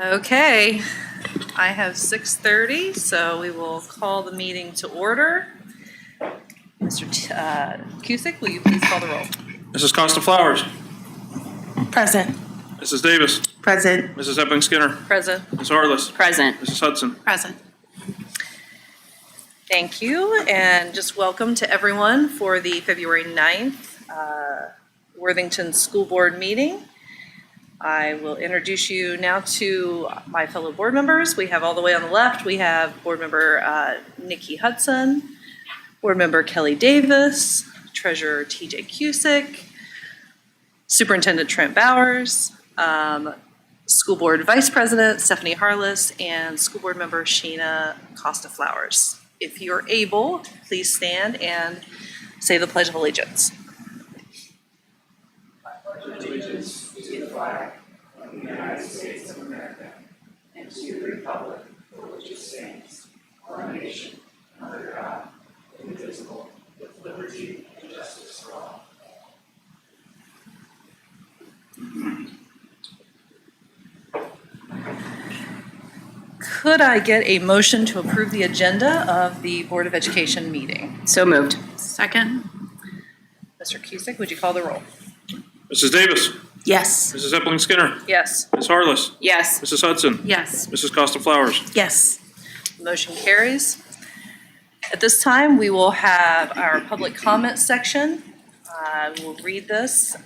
Okay, I have 6:30, so we will call the meeting to order. Mr. Cusick, will you please call the roll? Mrs. Costa Flowers. Present. Mrs. Davis. Present. Mrs. Epling Skinner. Present. Ms. Harless. Present. Mrs. Hudson. Present. Thank you, and just welcome to everyone for the February 9th Worthington School Board meeting. I will introduce you now to my fellow board members. We have all the way on the left, we have board member Nikki Hudson, board member Kelly Davis, treasurer TJ Cusick, superintendent Trent Bowers, school board vice president Stephanie Harless, and school board member Sheena Costa Flowers. If you're able, please stand and say the Pledge of Allegiance. I pledge allegiance to the flag of the United States of America and to the republic for which it stands, one nation, under God, indivisible, with liberty and justice for all. Could I get a motion to approve the agenda of the Board of Education meeting? So moved. Second. Mr. Cusick, would you call the roll? Mrs. Davis. Yes. Mrs. Epling Skinner. Yes. Ms. Harless. Yes. Mrs. Hudson. Yes. Mrs. Costa Flowers. Yes. Motion carries. At this time, we will have our public comment section. We'll read this.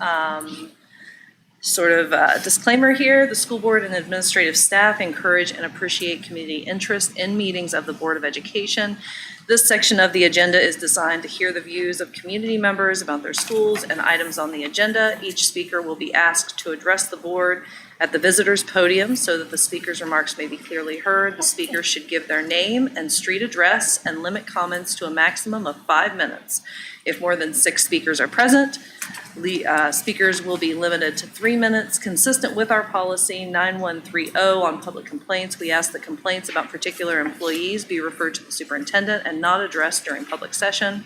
Sort of a disclaimer here, the school board and administrative staff encourage and appreciate community interest in meetings of the Board of Education. This section of the agenda is designed to hear the views of community members about their schools and items on the agenda. Each speaker will be asked to address the board at the visitor's podium so that the speaker's remarks may be clearly heard. The speaker should give their name and street address and limit comments to a maximum of 5 minutes. If more than 6 speakers are present, speakers will be limited to 3 minutes. Consistent with our policy 9130 on public complaints, we ask that complaints about particular employees be referred to the superintendent and not addressed during public session.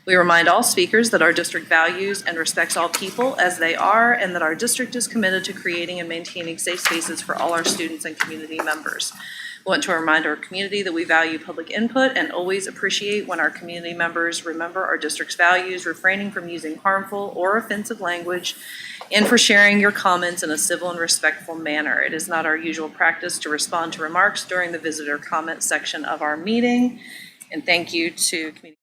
We remind all speakers that our district values and respects all people as they are, and that our district is committed to creating and maintaining safe spaces for all our students and community members. We want to remind our community that we value public input and always appreciate when our community members remember our district's values, refraining from using harmful or offensive language, and for sharing your comments in a civil and respectful manner. It is not our usual practice to respond to remarks during the visitor comment section of our meeting. And thank you to community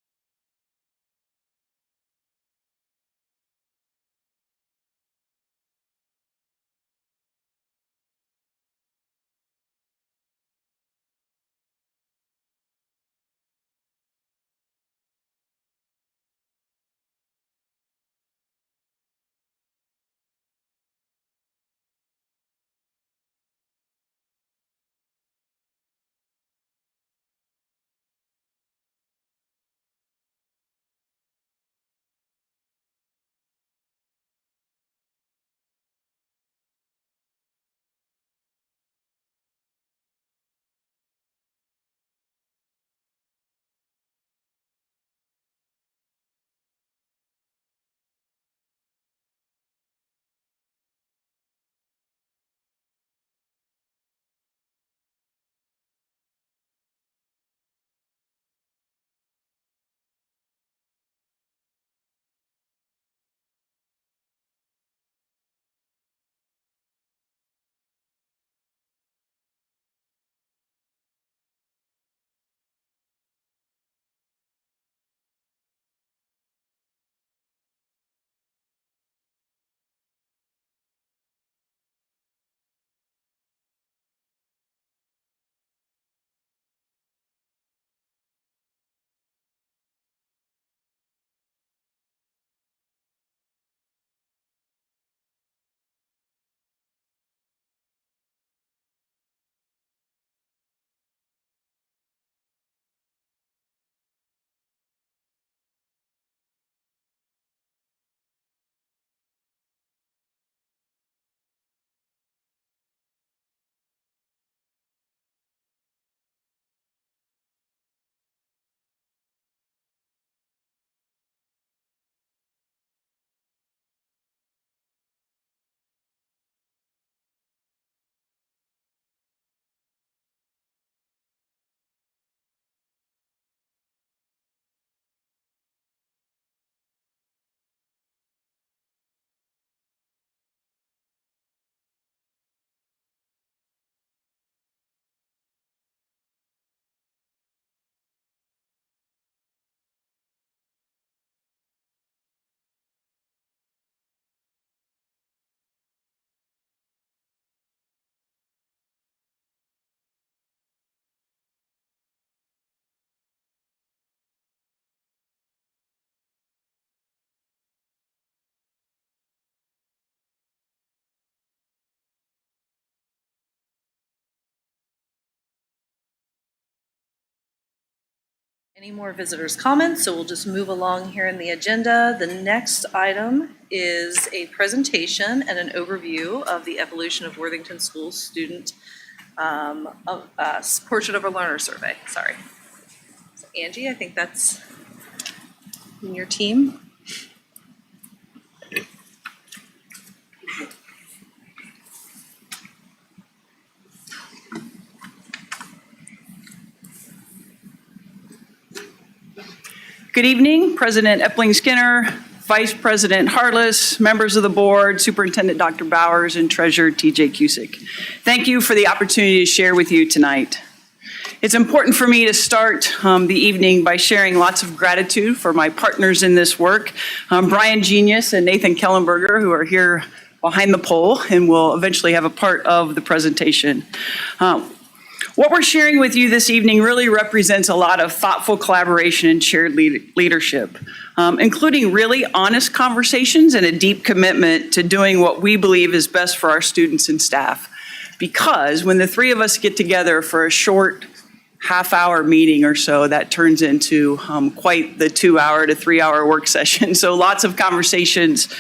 Any more visitors' comments? So we'll just move along here in the agenda. The next item is a presentation and an overview of the evolution of Worthington Schools student portrait of a learner survey. Sorry. So Angie, I think that's in your team. Good evening, President Epling-Skinner, Vice President Harless, members of the board, Superintendent Dr. Bowers, and Treasurer TJ Cusick. Thank you for the opportunity to share with you tonight. It's important for me to start the evening by sharing lots of gratitude for my partners in this work, Brian Genius and Nathan Kellenberger, who are here behind the pole and will eventually have a part of the presentation. What we're sharing with you this evening really represents a lot of thoughtful collaboration and shared leadership, including really honest conversations and a deep commitment to doing what we believe is best for our students and staff. Because when the three of us get together for a short half-hour meeting or so, that turns into quite the 2-hour to 3-hour work session. So lots of conversations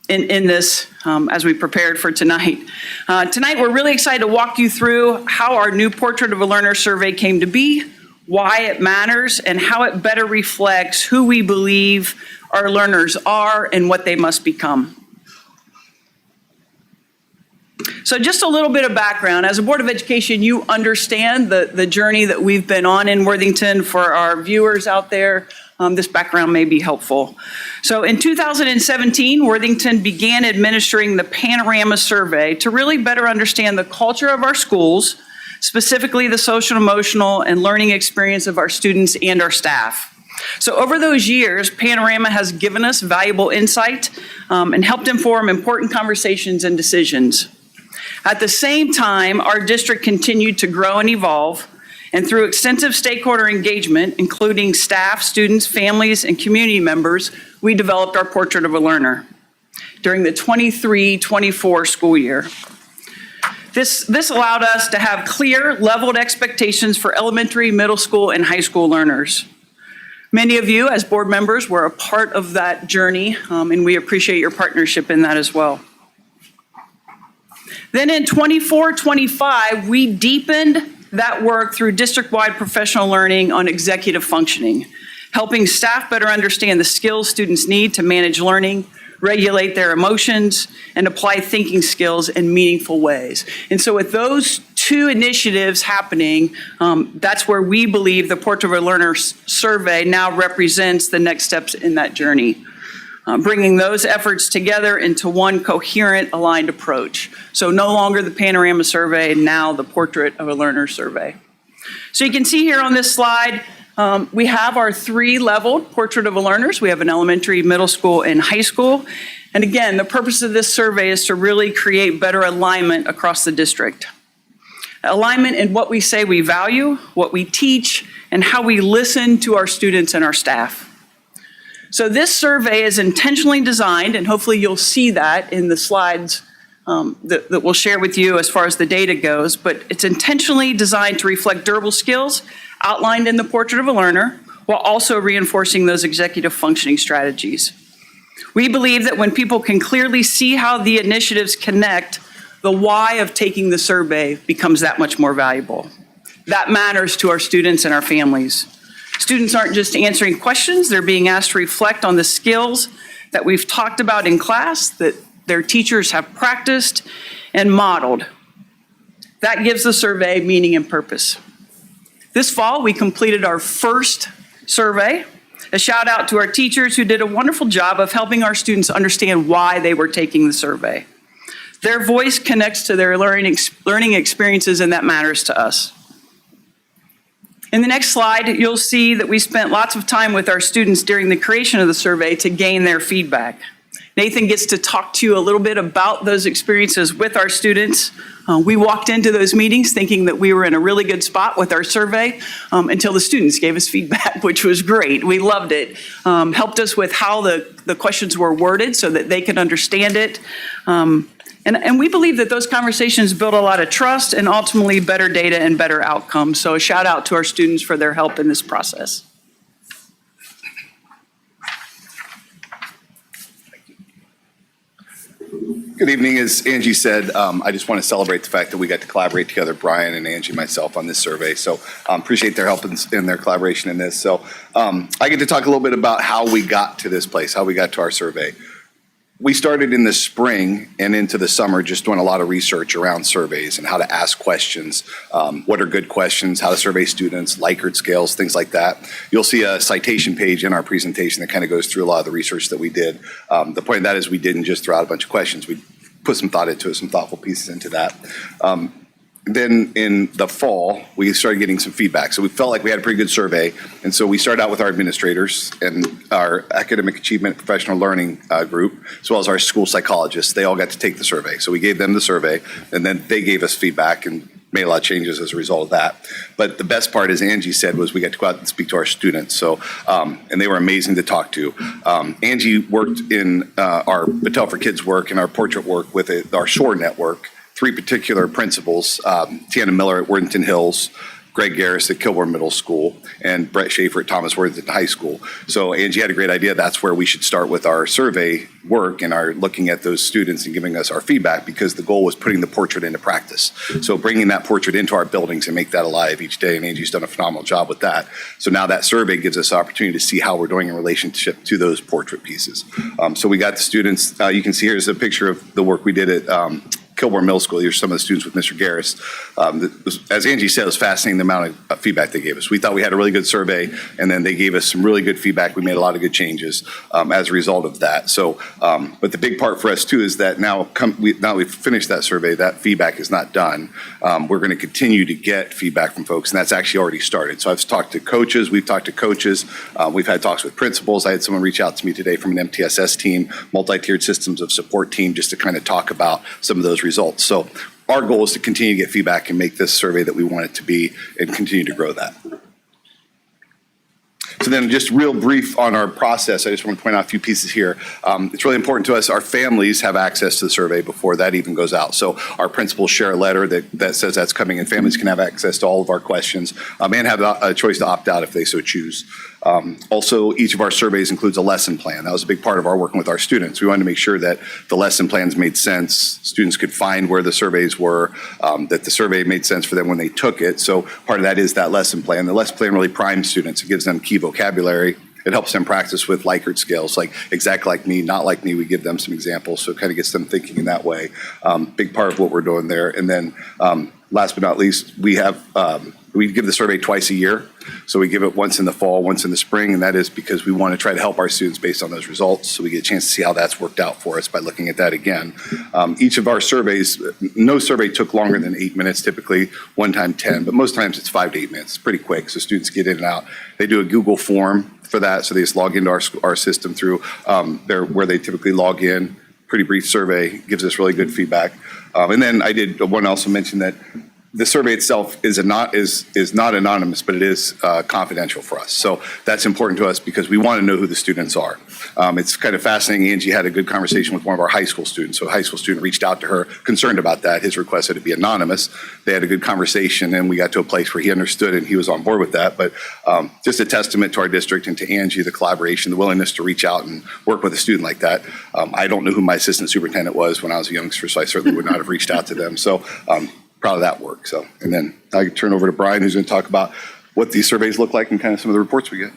in this as we prepared for tonight. Tonight, we're really excited to walk you through how our new Portrait of a Learner survey came to be, why it matters, and how it better reflects who we believe our learners are and what they must become. So just a little bit of background. As a Board of Education, you understand the journey that we've been on in Worthington. For our viewers out there, this background may be helpful. So in 2017, Worthington began administering the Panorama Survey to really better understand the culture of our schools, specifically the social, emotional, and learning experience of our students and our staff. So over those years, Panorama has given us valuable insight and helped inform important conversations and decisions. At the same time, our district continued to grow and evolve, and through extensive stakeholder engagement, including staff, students, families, and community members, we developed our Portrait of a Learner during the 23-24 school year. This allowed us to have clear, leveled expectations for elementary, middle school, and high school learners. Many of you, as board members, were a part of that journey, and we appreciate your partnership in that as well. Then in 24-25, we deepened that work through district-wide professional learning on executive functioning, helping staff better understand the skills students need to manage learning, regulate their emotions, and apply thinking skills in meaningful ways. And so with those two initiatives happening, that's where we believe the Portrait of a Learner survey now represents the next steps in that journey. Bringing those efforts together into one coherent, aligned approach. So no longer the Panorama Survey, now the Portrait of a Learner survey. So you can see here on this slide, we have our 3-leveled Portrait of a Learners. We have an elementary, middle school, and high school. And again, the purpose of this survey is to really create better alignment across the district. Alignment in what we say we value, what we teach, and how we listen to our students and our staff. So this survey is intentionally designed, and hopefully you'll see that in the slides that we'll share with you as far as the data goes, but it's intentionally designed to reflect durable skills outlined in the Portrait of a Learner, while also reinforcing those executive functioning strategies. We believe that when people can clearly see how the initiatives connect, the why of taking the survey becomes that much more valuable. That matters to our students and our families. Students aren't just answering questions, they're being asked to reflect on the skills that we've talked about in class, that their teachers have practiced and modeled. That gives the survey meaning and purpose. This fall, we completed our first survey. A shout out to our teachers who did a wonderful job of helping our students understand why they were taking the survey. Their voice connects to their learning experiences, and that matters to us. In the next slide, you'll see that we spent lots of time with our students during the creation of the survey to gain their feedback. Nathan gets to talk to you a little bit about those experiences with our students. We walked into those meetings thinking that we were in a really good spot with our survey until the students gave us feedback, which was great. We loved it. Helped us with how the questions were worded so that they could understand it. And we believe that those conversations build a lot of trust and ultimately better data and better outcomes. So a shout out to our students for their help in this process. Good evening. As Angie said, I just want to celebrate the fact that we got to collaborate together, Brian and Angie, myself, on this survey. So appreciate their help in their collaboration in this. So I get to talk a little bit about how we got to this place, how we got to our survey. We started in the spring and into the summer just doing a lot of research around surveys and how to ask questions, what are good questions, how to survey students, Likert scales, things like that. You'll see a citation page in our presentation that kind of goes through a lot of the research that we did. The point of that is we didn't just throw out a bunch of questions. We put some thought into it, some thoughtful pieces into that. Then in the fall, we started getting some feedback. So we felt like we had a pretty good survey. And so we started out with our administrators and our academic achievement professional learning group, as well as our school psychologists. They all got to take the survey. So we gave them the survey, and then they gave us feedback and made a lot of changes as a result of that. But the best part, as Angie said, was we got to go out and speak to our students. So, and they were amazing to talk to. Angie worked in our Battelle for Kids work and our portrait work with our SHORE network. 3 particular principals, Tiana Miller at Worthington Hills, Greg Garris at Kilbourne Middle School, and Brett Schaefer at Thomas Worthington High School. So Angie had a great idea. That's where we should start with our survey work and our looking at those students and giving us our feedback, because the goal was putting the portrait into practice. So bringing that portrait into our buildings and make that alive each day, and Angie's done a phenomenal job with that. So now that survey gives us the opportunity to see how we're doing in relationship to those portrait pieces. So we got the students, you can see here's a picture of the work we did at Kilbourne Middle School. Here's some of the students with Mr. Garris. As Angie said, it was fascinating the amount of feedback they gave us. We thought we had a really good survey, and then they gave us some really good feedback. We made a lot of good changes as a result of that. So, but the big part for us too is that now we've finished that survey, that feedback is not done. We're going to continue to get feedback from folks, and that's actually already started. So I've talked to coaches, we've talked to coaches, we've had talks with principals. I had someone reach out to me today from an MTSS team, multi-tiered systems of support team, just to kind of talk about some of those results. So our goal is to continue to get feedback and make this survey that we want it to be and continue to grow that. So then just real brief on our process, I just want to point out a few pieces here. It's really important to us, our families have access to the survey before that even goes out. So our principals share a letter that says that's coming, and families can have access to all of our questions and have a choice to opt out if they so choose. Also, each of our surveys includes a lesson plan. That was a big part of our working with our students. We wanted to make sure that the lesson plans made sense, students could find where the surveys were, that the survey made sense for them when they took it. So part of that is that lesson plan. The lesson plan really primes students. It gives them key vocabulary. It helps them practice with Likert scales, like exact like me, not like me. We give them some examples, so it kind of gets them thinking in that way. Big part of what we're doing there. And then last but not least, we give the survey twice a year. So we give it once in the fall, once in the spring, and that is because we want to try to help our students based on those results. So we get a chance to see how that's worked out for us by looking at that again. Each of our surveys, no survey took longer than 8 minutes, typically, one time 10, but most times it's 5 to 8 minutes. It's pretty quick, so students get in and out. They do a Google form for that, so they just log into our system through where they typically log in. Pretty brief survey, gives us really good feedback. And then I did want to also mention that the survey itself is not anonymous, but it is confidential for us. So that's important to us because we want to know who the students are. It's kind of fascinating. Angie had a good conversation with one of our high school students. So a high school student reached out to her, concerned about that. His request that it be anonymous. They had a good conversation, and we got to a place where he understood and he was on board with that. But just a testament to our district and to Angie, the collaboration, the willingness to reach out and work with a student like that. I don't know who my assistant superintendent was when I was a youngster, so I certainly would not have reached out to them. So proud of that work. So, and then I can turn over to Brian, who's going to talk about what these surveys look like and kind of some of the reports we get.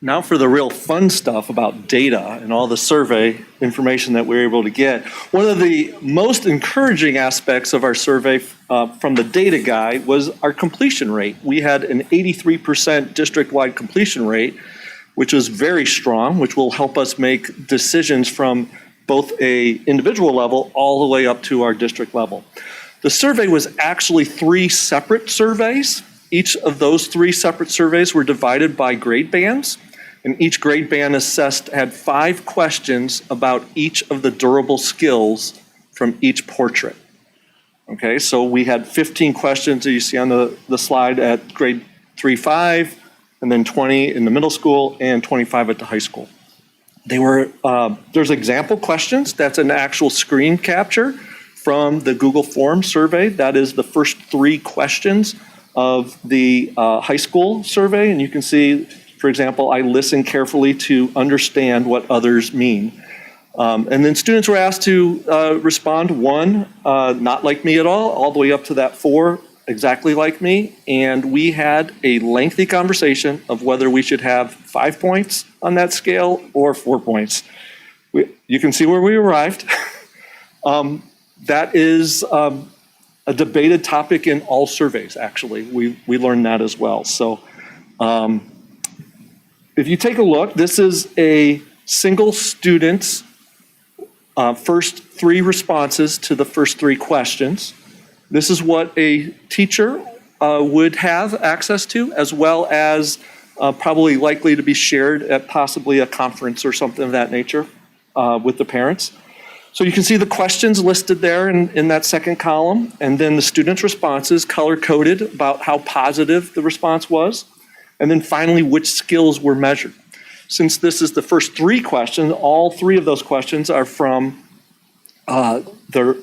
Now for the real fun stuff about data and all the survey information that we're able to get. One of the most encouraging aspects of our survey from the data guide was our completion rate. We had an 83% district-wide completion rate, which is very strong, which will help us make decisions from both a individual level all the way up to our district level. The survey was actually 3 separate surveys. Each of those 3 separate surveys were divided by grade bands, and each grade band assessed had 5 questions about each of the durable skills from each portrait. Okay, so we had 15 questions that you see on the slide at grade 3, 5, and then 20 in the middle school and 25 at the high school. There's example questions. That's an actual screen capture from the Google Form survey. That is the first 3 questions of the high school survey. And you can see, for example, I listen carefully to understand what others mean. And then students were asked to respond 1, not like me at all the way up to that 4, exactly like me. And we had a lengthy conversation of whether we should have 5 points on that scale or 4 points. You can see where we arrived. That is a debated topic in all surveys, actually. We learned that as well. So if you take a look, this is a single student's first 3 responses to the first 3 questions. This is what a teacher would have access to, as well as probably likely to be shared at possibly a conference or something of that nature with the parents. So you can see the questions listed there in that second column, and then the students' responses color-coded about how positive the response was, and then finally which skills were measured. Since this is the first 3 questions, all 3 of those questions are from they're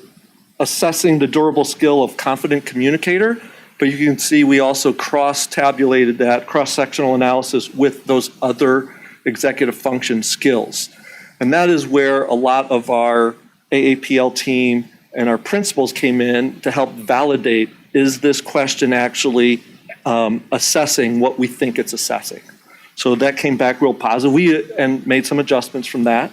assessing the durable skill of confident communicator, but you can see we also cross-tabulated that cross-sectional analysis with those other executive function skills. And that is where a lot of our AAPL team and our principals came in to help validate, is this question actually assessing what we think it's assessing? So that came back real positive. And made some adjustments from that.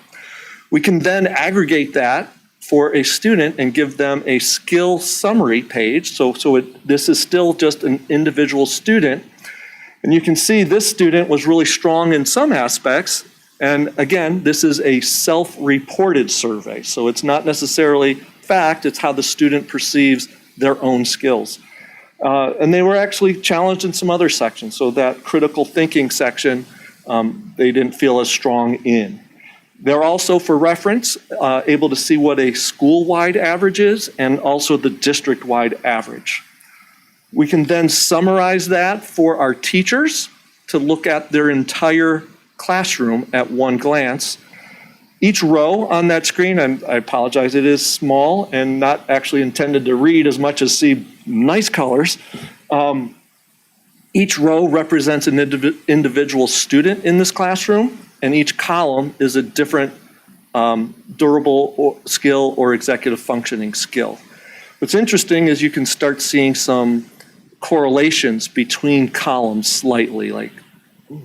We can then aggregate that for a student and give them a skill summary page. This is still just an individual student. And you can see this student was really strong in some aspects. And again, this is a self-reported survey. So it's not necessarily fact, it's how the student perceives their own skills. And they were actually challenged in some other sections. So that critical thinking section, they didn't feel as strong in. They're also, for reference, able to see what a school-wide average is and also the district-wide average. We can then summarize that for our teachers to look at their entire classroom at one glance. Each row on that screen, and I apologize, it is small and not actually intended to read as much as see nice colors. Each row represents an individual student in this classroom, and each column is a different durable skill or executive functioning skill. What's interesting is you can start seeing some correlations between columns slightly, like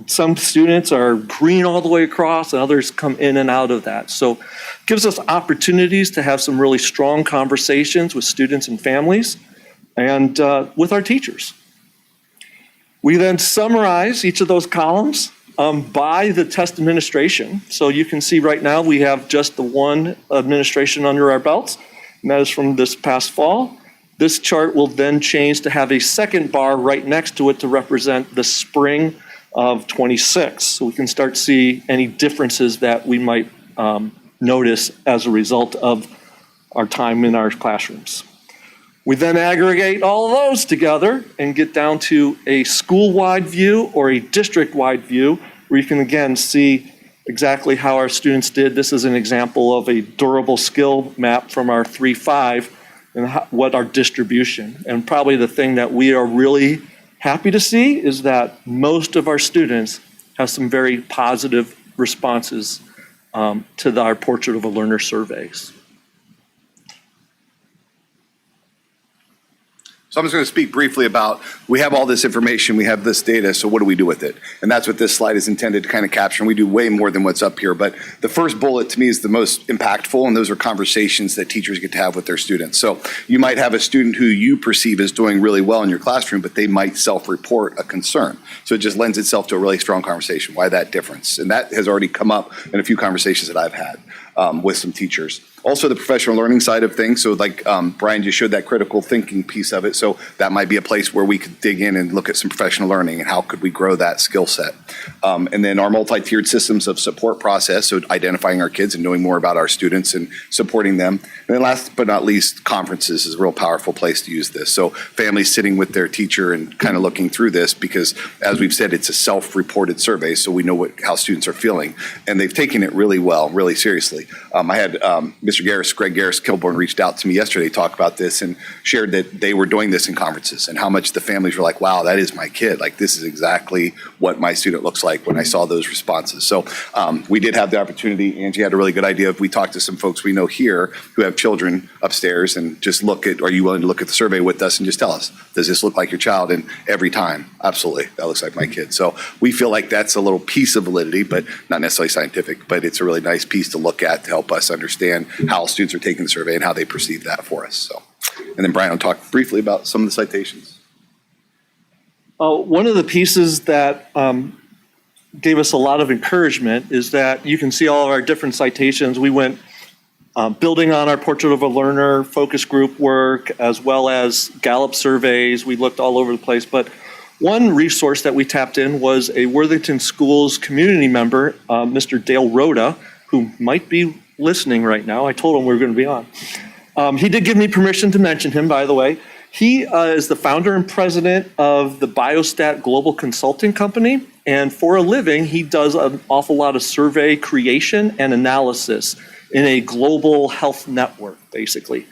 some students are green all the way across and others come in and out of that. So it gives us opportunities to have some really strong conversations with students and families and with our teachers. We then summarize each of those columns by the test administration. So you can see right now we have just the one administration under our belts, and that is from this past fall. This chart will then change to have a second bar right next to it to represent the spring of 26. So we can start to see any differences that we might notice as a result of our time in our classrooms. We then aggregate all of those together and get down to a school-wide view or a district-wide view where you can again see exactly how our students did. This is an example of a durable skill map from our 3-5 and what our distribution. And probably the thing that we are really happy to see is that most of our students have some very positive responses to our Portrait of a Learner surveys. So I'm just going to speak briefly about, we have all this information, we have this data, so what do we do with it? And that's what this slide is intended to kind of capture, and we do way more than what's up here. But the first bullet to me is the most impactful, and those are conversations that teachers get to have with their students. So you might have a student who you perceive as doing really well in your classroom, but they might self-report a concern. So it just lends itself to a really strong conversation. Why that difference? And that has already come up in a few conversations that I've had. with some teachers. Also, the professional learning side of things. So like Brian just showed that critical thinking piece of it. So that might be a place where we could dig in and look at some professional learning and how could we grow that skill set. And then our multi-tiered systems of support process. So identifying our kids and knowing more about our students and supporting them. And then last but not least, conferences is a real powerful place to use this. So families sitting with their teacher and kind of looking through this because, as we've said, it's a self-reported survey. So we know how students are feeling. And they've taken it really well, really seriously. I had Mr. Greg Garris Kilborn reached out to me yesterday to talk about this and shared that they were doing this in conferences and how much the families were like, wow, that is my kid. Like, this is exactly what my student looks like when I saw those responses. So we did have the opportunity. Angie had a really good idea. If we talked to some folks we know here who have children upstairs and just are you willing to look at the survey with us and just tell us, does this look like your child? And every time, absolutely, that looks like my kid. So we feel like that's a little piece of validity, but not necessarily scientific, but it's a really nice piece to look at to help us understand how students are taking the survey and how they perceive that for us. So, and then Brian will talk briefly about some of the citations. One of the pieces that gave us a lot of encouragement is that you can see all of our different citations. We went building on our Portrait of a Learner focus group work, as well as Gallup surveys. We looked all over the place, but one resource that we tapped in was a Worthington Schools community member, Mr. Dale Rhoda, who might be listening right now. I told him we were going to be on. He did give me permission to mention him, by the way. He is the founder and president of the Biostat Global Consulting Company, and for a living, he does an awful lot of survey creation and analysis in a global health network, basically.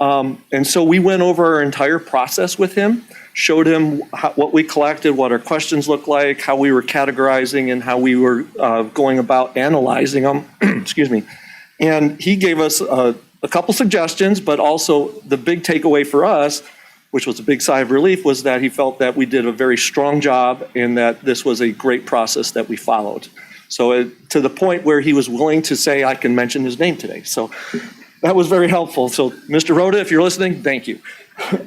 And so we went over our entire process with him, showed him what we collected, what our questions looked like, how we were categorizing, and how we were going about analyzing them. Excuse me. And he gave us a couple suggestions, but also the big takeaway for us, which was a big sigh of relief, was that he felt that we did a very strong job and that this was a great process that we followed. So to the point where he was willing to say, I can mention his name today. So that was very helpful. So Mr. Rhoda, if you're listening, thank you.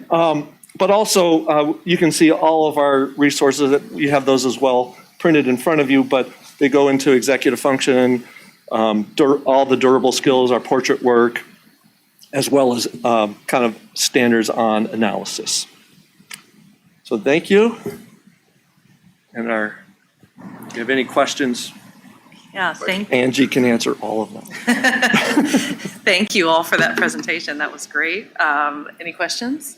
But also, you can see all of our resources. That you have those as well printed in front of you, but they go into executive function, all the durable skills, our portrait work, as well as kind of standards on analysis. So thank you. And if you have any questions, Yeah, thank Angie can answer all of them. Thank you all for that presentation. That was great. Any questions?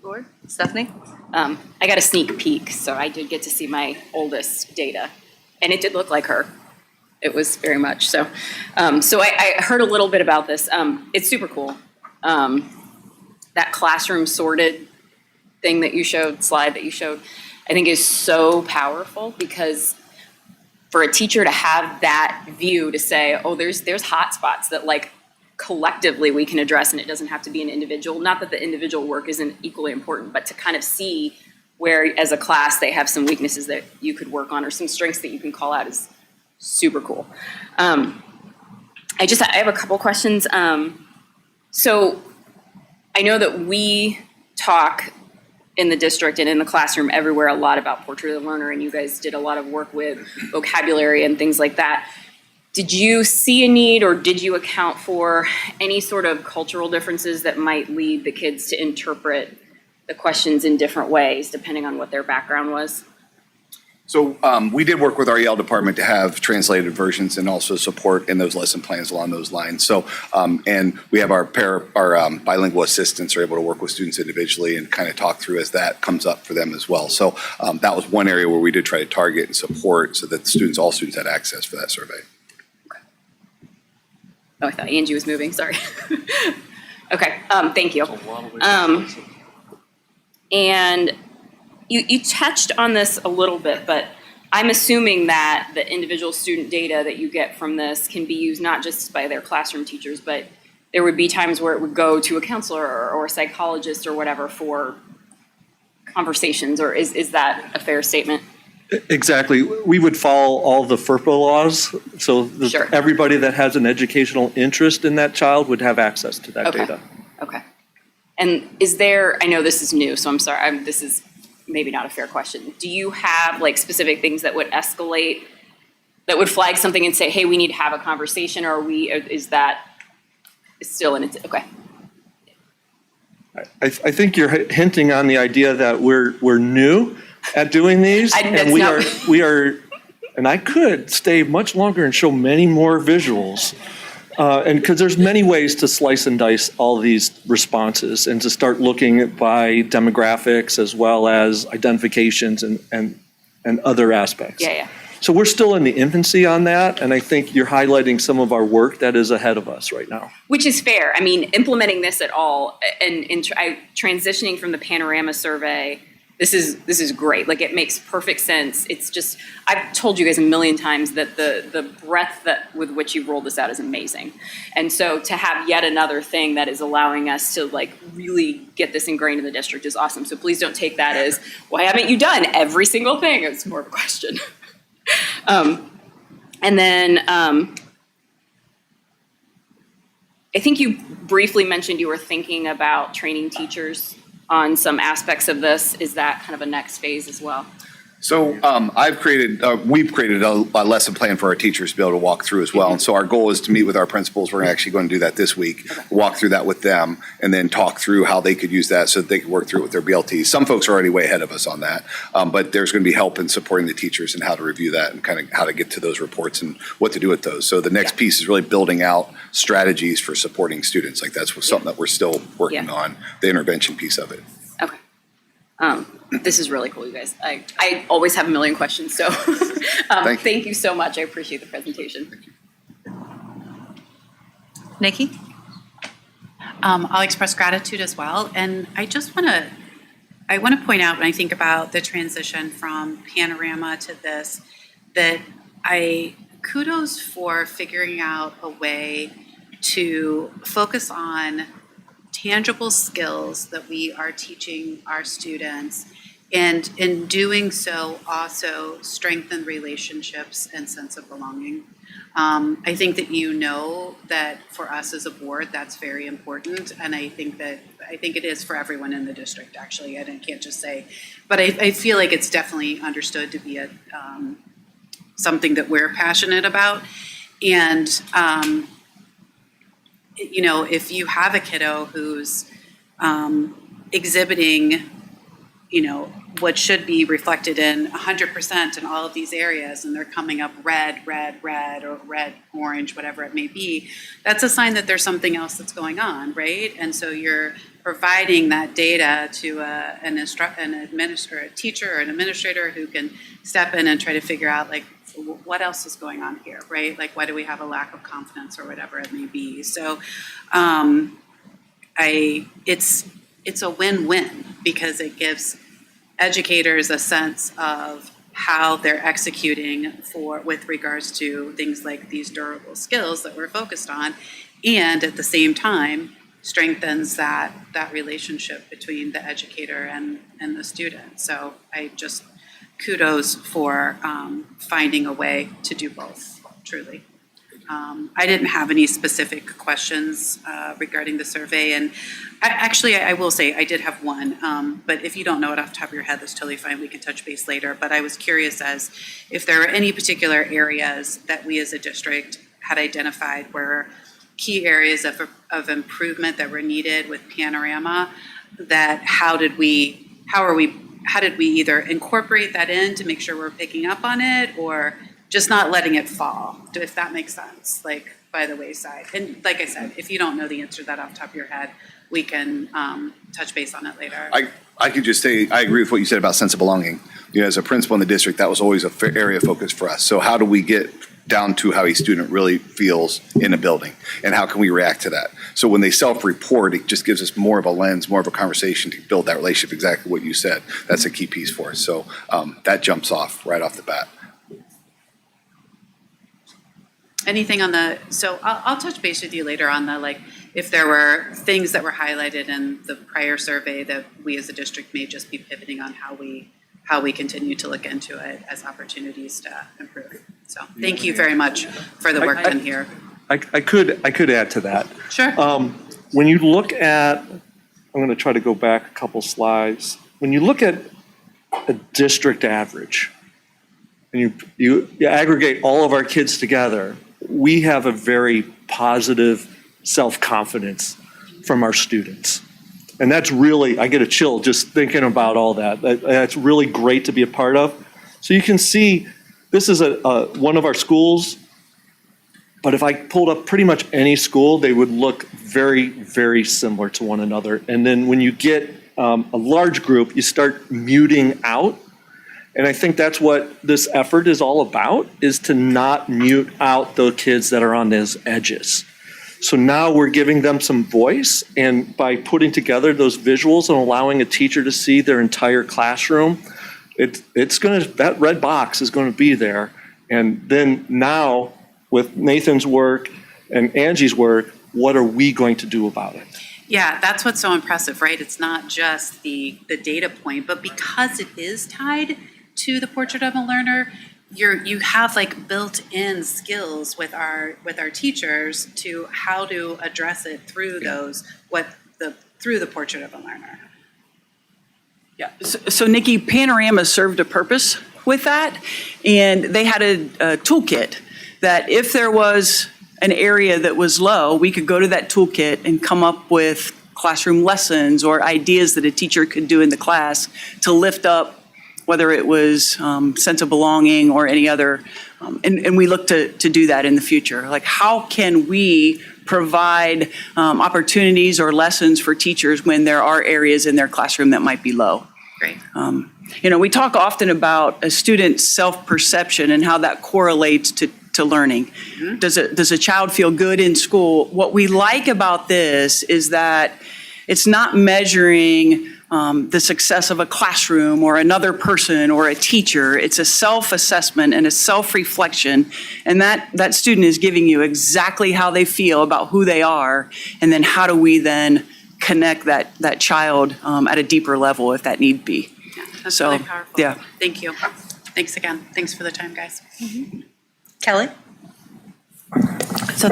Board? Stephanie? I got a sneak peek, so I did get to see my oldest data, and it did look like her. It was very much so. So I heard a little bit about this. It's super cool. That classroom sorted thing that you showed, slide that you showed, I think is so powerful because for a teacher to have that view to say, oh, there's hot spots that like collectively we can address, and it doesn't have to be an individual. Not that the individual work isn't equally important, but to kind of see where as a class they have some weaknesses that you could work on or some strengths that you can call out is super cool. I have a couple questions. So I know that we talk in the district and in the classroom everywhere a lot about Portrait of the Learner, and you guys did a lot of work with vocabulary and things like that. Did you see a need, or did you account for any sort of cultural differences that might lead the kids to interpret the questions in different ways depending on what their background was? So we did work with our EL department to have translated versions and also support in those lesson plans along those lines. So, and we have our bilingual assistants are able to work with students individually and kind of talk through as that comes up for them as well. So that was one area where we did try to target and support so that all students had access for that survey. Okay. Oh, I thought Angie was moving, sorry. Okay, thank you. And you touched on this a little bit, but I'm assuming that the individual student data that you get from this can be used not just by their classroom teachers, but there would be times where it would go to a counselor or a psychologist or whatever for conversations, or is that a fair statement? Exactly. We would follow all the FERPA laws. So Sure. Everybody that has an educational interest in that child would have access to that data. Okay. And is there, I know this is new, so I'm sorry, this is maybe not a fair question. Do you have like specific things that would escalate that would flag something and say, hey, we need to have a conversation, or is that still in its, okay. I think you're hinting on the idea that we're new at doing these, That's and not- we are, and I could stay much longer and show many more visuals, and because there's many ways to slice and dice all these responses, and to start looking by demographics as well as identifications and other aspects. Yeah. So we're still in the infancy on that, and I think you're highlighting some of our work that is ahead of us right now. Which is fair. I mean, implementing this at all and transitioning from the panorama survey, this is great. Like, it makes perfect sense. It's just, I've told you guys a million times that the breadth with which you've rolled this out is amazing. And so to have yet another thing that is allowing us to like really get this ingrained in the district is awesome. So please don't take that as, why haven't you done every single thing? It's more of a question. And then I think you briefly mentioned you were thinking about training teachers on some aspects of this. Is that kind of a next phase as well? So we've created a lesson plan for our teachers to be able to walk through as well. And so our goal is to meet with our principals. We're actually going to do that this week, walk through that with them, and then talk through how they could use that so that they could work through it with their BLTs. Some folks are already way ahead of us on that, but there's going to be help in supporting the teachers and how to review that and kind of how to get to those reports and what to do with those. So the next piece is really building out strategies for supporting students. Like that's something that we're still working on, the intervention piece of it. Okay. This is really cool, you guys. I always have a million questions, so thank you so much. I appreciate the presentation. Nikki? I'll express gratitude as well. And I just want to point out when I think about the transition from panorama to this, that kudos for figuring out a way to focus on tangible skills that we are teaching our students, and in doing so also strengthen relationships and sense of belonging. I think that for us as a board, that's very important, and I think it is for everyone in the district, actually. I can't just say, but I feel like it's definitely understood to be something that we're passionate about. And if you have a kiddo who's exhibiting, what should be reflected in 100% in all of these areas, and they're coming up red, or red, orange, whatever it may be, that's a sign that there's something else that's going on, right? And so you're providing that data to a teacher or an administrator who can step in and try to figure out, like, what else is going on here, right? Like, why do we have a lack of confidence or whatever it may be? So it's a win-win, because it gives educators a sense of how they're executing with regards to things like these durable skills that we're focused on, and at the same time strengthens that relationship between the educator and the student. So I just kudos for finding a way to do both, truly. I didn't have any specific questions regarding the survey, and I will say I did have one, but if you don't know it off the top of your head, that's totally fine. We can touch base later, but I was curious as if there are any particular areas that we as a district had identified were key areas of improvement that were needed with Panorama, that how did we either incorporate that in to make sure we're picking up on it, or just not letting it fall, if that makes sense, like by the wayside. And like I said, if you don't know the answer to that off the top of your head, we can touch base on it later. I could just say, I agree with what you said about sense of belonging. As a principal in the district, that was always a fair area of focus for us. So how do we get down to how a student really feels in a building, and how can we react to that? So when they self-report, it just gives us more of a lens, more of a conversation to build that relationship, exactly what you said. That's a key piece for us. So that jumps off right off the bat. Anything so I'll touch base with you later on if there were things that were highlighted in the prior survey that we as a district may just be pivoting on how we continue to look into it as opportunities to improve. So thank you very much for the work done here. I could add to that. Sure. When you look at, I'm going to try to go back a couple slides. When you look at a district average, and you aggregate all of our kids together, we have a very positive self-confidence from our students. And that's really, I get a chill just thinking about all that. That's really great to be a part of. So you can see, this is one of our schools, but if I pulled up pretty much any school, they would look very, very similar to one another. And then when you get a large group, you start muting out. And I think that's what this effort is all about, is to not mute out the kids that are on those edges. So now we're giving them some voice, and by putting together those visuals and allowing a teacher to see their entire classroom, that red box is going to be there. And then now with Nathan's work and Angie's work, what are we going to do about it? Yeah, that's what's so impressive, right? It's not just the data point, but because it is tied to the portrait of a learner, you have like built-in skills with our teachers to how to address it through through the portrait of a learner. Yeah. So Nikki, Panorama served a purpose with that, and they had a toolkit that if there was an area that was low, we could go to that toolkit and come up with classroom lessons or ideas that a teacher could do in the class to lift up, whether it was sense of belonging or any other, and we look to do that in the future. Like, how can we provide opportunities or lessons for teachers when there are areas in their classroom that might be low? Great. We talk often about a student's self-perception and how that correlates to learning. Mm-hmm. Does a child feel good in school? What we like about this is that it's not measuring the success of a classroom or another person or a teacher. It's a self-assessment and a self-reflection, and that student is giving you exactly how they feel about who they are, and then how do we then connect that child at a deeper level if that need be. Yeah, that's really powerful. Yeah. Thank you. Thanks again. Thanks for the time, guys. Mm-hmm. Kelly? So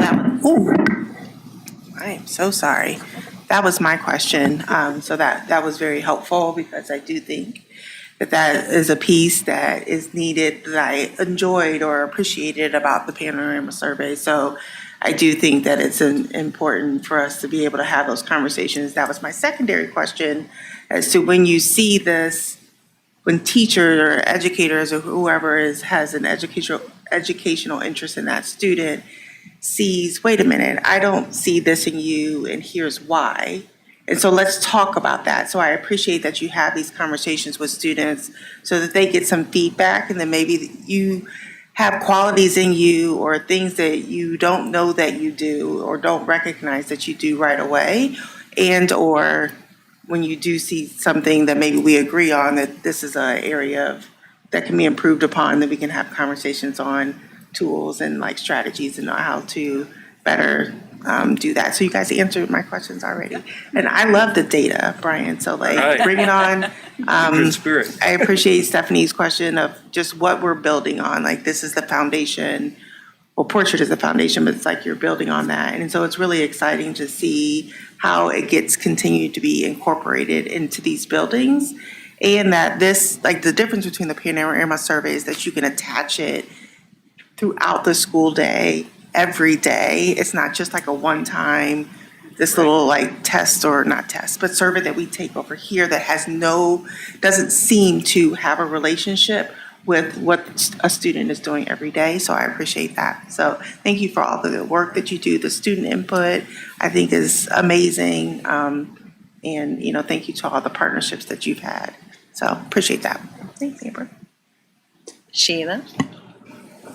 I am so sorry. That was my question. So that was very helpful, because I do think that is a piece that is needed, that I enjoyed or appreciated about the Panorama survey. So I do think that it's important for us to be able to have those conversations. That was my secondary question as to when you see this, when teachers or educators or whoever has an educational interest in that student sees, wait a minute, I don't see this in you, and here's why. And so let's talk about that. So I appreciate that you have these conversations with students so that they get some feedback, and then maybe you have qualities in you or things that you don't know that you do or don't recognize that you do right away, and or when you do see something that maybe we agree on that this is an area that can be improved upon, that we can have conversations on tools and like strategies and how to better do that. So you guys answered my questions already. And I love the data, Brian, so bring it on. Good spirit. I appreciate Stephanie's question of just what we're building on. Like, this is the foundation. Well, portrait is the foundation, but it's like you're building on that. And so it's really exciting to see how it gets continued to be incorporated into these buildings. And that this, like the difference between the Panorama survey is that you can attach it throughout the school day, every day. It's not just like a one-time, this little like test or not test, but survey that we take over here that doesn't seem to have a relationship with what a student is doing every day. So I appreciate that. So thank you for all the work that you do. The student input, I think, is amazing. And, thank you to all the partnerships that you've had. So appreciate that. Thanks, Amber. Sheena?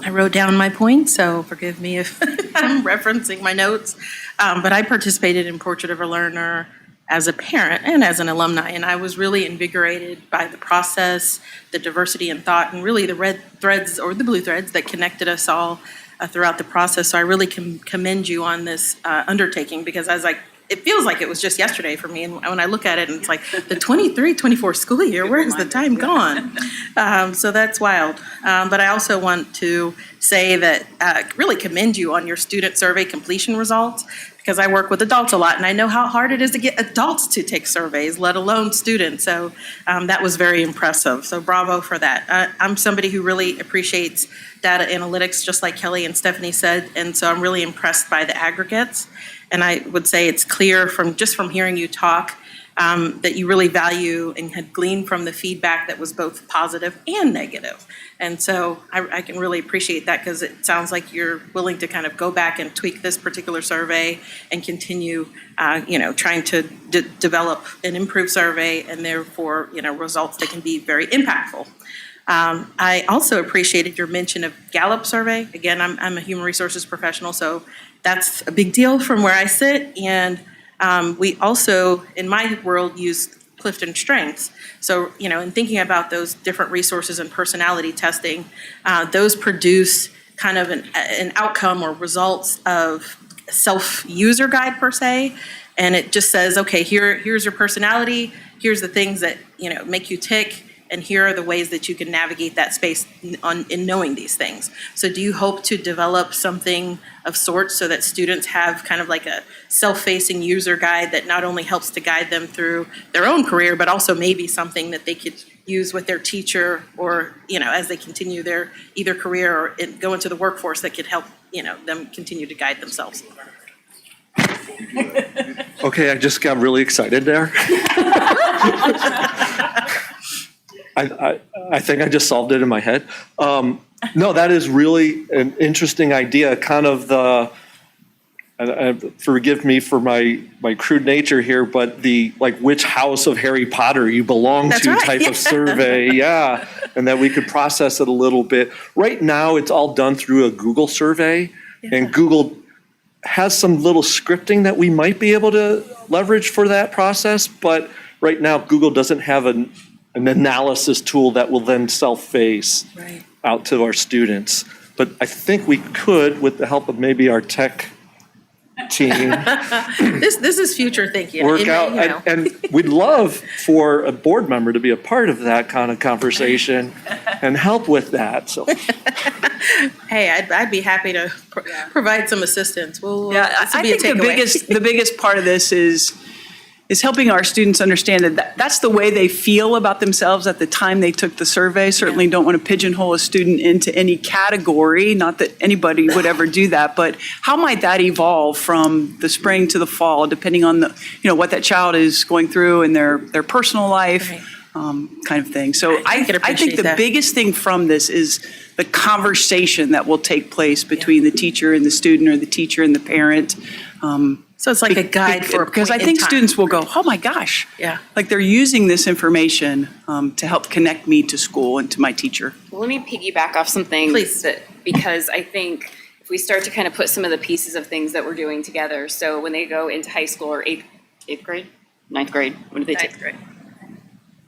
I wrote down my points, so forgive me if I'm referencing my notes. But I participated in Portrait of a Learner as a parent and as an alumni, and I was really invigorated by the process, the diversity in thought, and really the red threads or the blue threads that connected us all throughout the process. So I really commend you on this undertaking, because it feels like it was just yesterday for me. And when I look at it, and it's like the 23-24 school year, where has the time gone? So that's wild. But I also want to say that really commend you on your student survey completion results, because I work with adults a lot, and I know how hard it is to get adults to take surveys, let alone students. So that was very impressive. So bravo for that. I'm somebody who really appreciates data analytics, just like Kelly and Stephanie said, and so I'm really impressed by the aggregates. And I would say it's clear from hearing you talk that you really value and had gleaned from the feedback that was both positive and negative. And so I can really appreciate that, because it sounds like you're willing to kind of go back and tweak this particular survey and continue, trying to develop an improved survey, and therefore, results that can be very impactful. I also appreciated your mention of Gallup survey. Again, I'm a human resources professional, so that's a big deal from where I sit. And we also, in my world, use Clifton Strengths. So, in thinking about those different resources and personality testing, those produce kind of an outcome or results of self-user guide per se. And it just says, okay, here's your personality, here's the things that, make you tick, and here are the ways that you can navigate that space in knowing these things. So do you hope to develop something of sorts so that students have kind of like a self-facing user guide that not only helps to guide them through their own career, but also maybe something that they could use with their teacher, or, as they continue their either career or go into the workforce, that could help, them continue to guide themselves? Okay, I just got really excited there. I think I just solved it in my head. No, that is really an interesting idea. Kind of forgive me for my crude nature here, but the which house of Harry Potter you belong That's to right. type of survey, yeah, and that we could process it a little bit. Right now, it's all done through a Google survey, and Google has some little scripting that we might be able to leverage for that process, but right now Google doesn't have an analysis tool that will then self-face out to our students. But I think we could, with the help of maybe our tech team, This is future thinking. work It may, out. And we'd love for a board member to be a part of that kind of conversation and help with that. So, Hey, I'd be happy to provide some assistance. Well, Yeah, this would I be a think takeaway. the biggest part of this is helping our students understand that that's the way they feel about themselves at the time they took the survey. Certainly don't want to pigeonhole a student into any category, not that anybody would ever do that, but how might that evolve from the spring to the fall, depending on what that child is going through in their personal life, kind of thing. So I could think appreciate the that. biggest thing from this is the conversation that will take place between the teacher and the student, or the teacher and the parent. So it's like a guide for a Because I point in think time. students will go, oh my gosh. Yeah. Like they're using this information to help connect me to school and to my teacher. Well, let me piggyback off something. Please. Because I think if we start to kind of put some of the pieces of things that we're doing together, so when they go into high school or eighth grade, ninth grade, when do they take?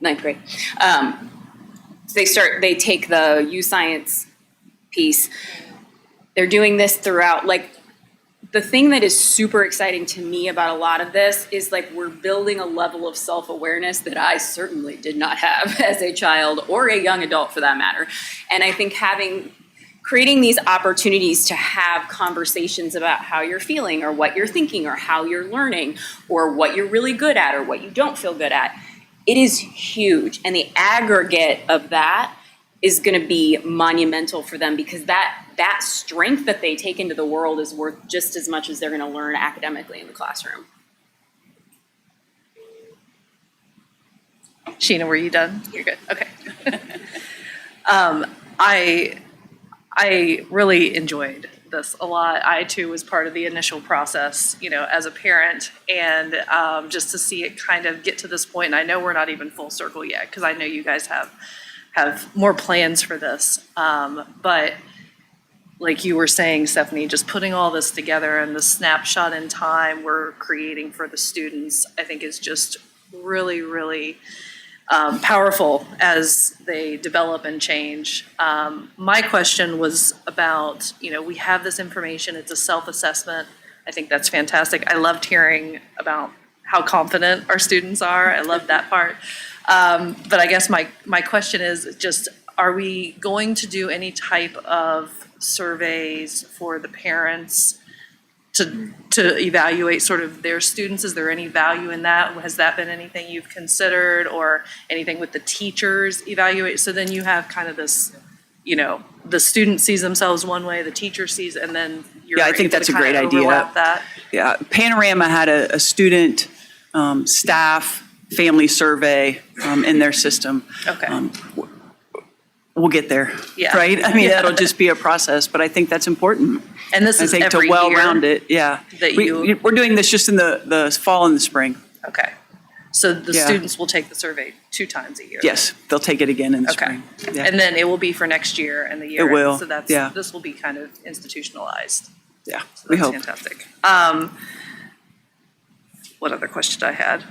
Ninth grade. They take the U Science piece. They're doing this throughout, the thing that is super exciting to me about a lot of this is we're building a level of self-awareness that I certainly did not have as a child or a young adult for that matter. And I think creating these opportunities to have conversations about how you're feeling or what you're thinking or how you're learning or what you're really good at or what you don't feel good at, it is huge. And the aggregate of that is going to be monumental for them, because that strength that they take into the world is worth just as much as they're going to learn academically in the classroom. Sheena, were you done? You're good. Okay. I really enjoyed this a lot. I too was part of the initial process, as a parent, and just to see it kind of get to this point. And I know we're not even full circle yet, because I know you guys have more plans for this. But like you were saying, Stephanie, just putting all this together and the snapshot in time we're creating for the students, I think is just really, really powerful as they develop and change. My question was about, we have this information, it's a self-assessment. I think that's fantastic. I loved hearing about how confident our students are. I love that part. But I guess my question is just, are we going to do any type of surveys for the parents to evaluate sort of their students? Is there any value in that? Has that been anything you've considered, or anything with the teachers evaluate? So then you have kind of this, the student sees themselves one way, the teacher sees, and then you're Yeah, I think able that's to a great kind of idea. overlap that. Yeah, Panorama had a student, staff, family survey in their system. Okay. We'll get there, Yeah. right? I mean, Yeah. that'll just be a process, but I think that's important. And this I is think every to well year round it, yeah. that We're doing this just in the fall and the spring. Okay. So the Yeah. students will take the survey 2 times a year? Yes, they'll take it again in the Okay. spring. Yeah. And then it will be for next year and the year. It will, So yeah. this will be kind of institutionalized. Yeah, So we that's hope. fantastic. What other question I had?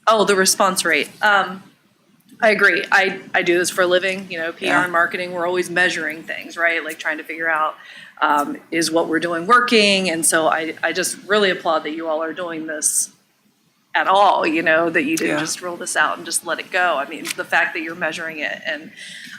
Oh, the response rate. I agree. I do this for a living, PR Yeah. and marketing. We're always measuring things, right? Like trying to figure out, is what we're doing working? And so I just really applaud that you all are doing this at all, that you didn't Yeah. just roll this out and just let it go. I mean, the fact that you're measuring it and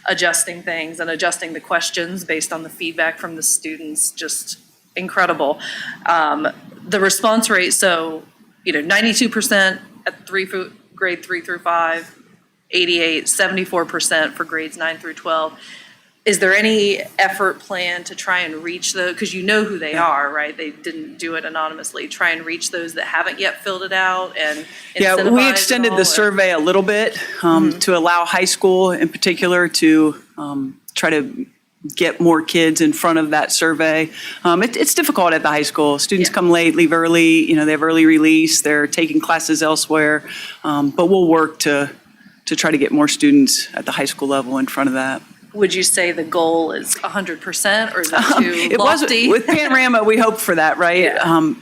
adjusting things and adjusting the questions based on the feedback from the students, just incredible. The response rate, so, 92% at grade 3 through 5, 88, 74% for grades 9 through 12. Is there any effort planned to try and reach because you know who they are, right? They didn't do it anonymously. Try and reach those that haven't yet filled it out and Yeah, incentivize we it extended all, the or- survey a little bit to allow high school in particular to try to get more kids in front of that survey. It's difficult at the high school. Students Yeah. come late, leave early, they have early release, they're taking classes elsewhere. But we'll work to try to get more students at the high school level in front of that. Would you say the goal is 100% or is that too It was lofty? with Panorama, we hope for that, right? Yeah.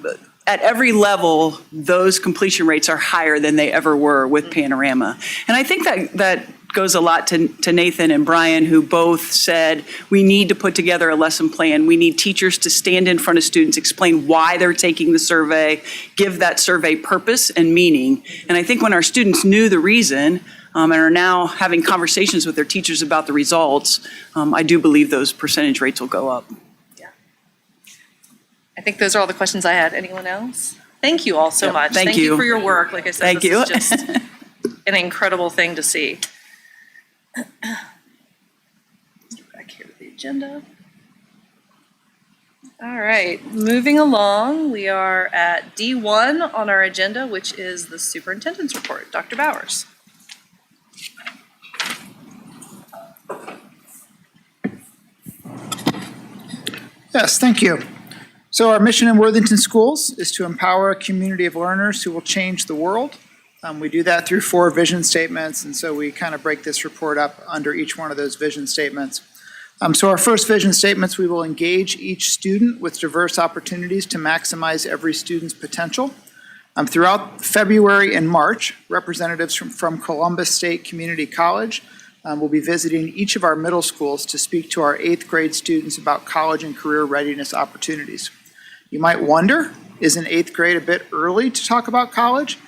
At every level, those completion rates are higher than they ever were with Mm-hmm. Panorama. And I think that goes a lot to Nathan and Brian, who both said, we need to put together a lesson plan. We need teachers to stand in front of students, explain why they're taking the survey, give that survey purpose and meaning. And I think when our students knew the reason, and are now having conversations with their teachers about the results, I do believe those percentage rates will go up. I think those are all the questions I had. Anyone else? Thank you all so Yep. much. Thank you. for your work. Like I said, Thank this you. is just an incredible thing to see. Let's get back here to the agenda. All right, moving along, we are at D1 on our agenda, which is the superintendent's report. Dr. Bowers. Yes, thank you. So our mission in Worthington Schools is to empower a community of learners who will change the world. We do that through 4 vision statements, and so we kind of break this report up under each one of those vision statements. So our first vision statements, we will engage each student with diverse opportunities to maximize every student's potential. Throughout February and March, representatives from Columbus State Community College will be visiting each of our middle schools to speak to our 8th grade students about college and career readiness opportunities. You might wonder, isn't 8th grade a bit early to talk about college?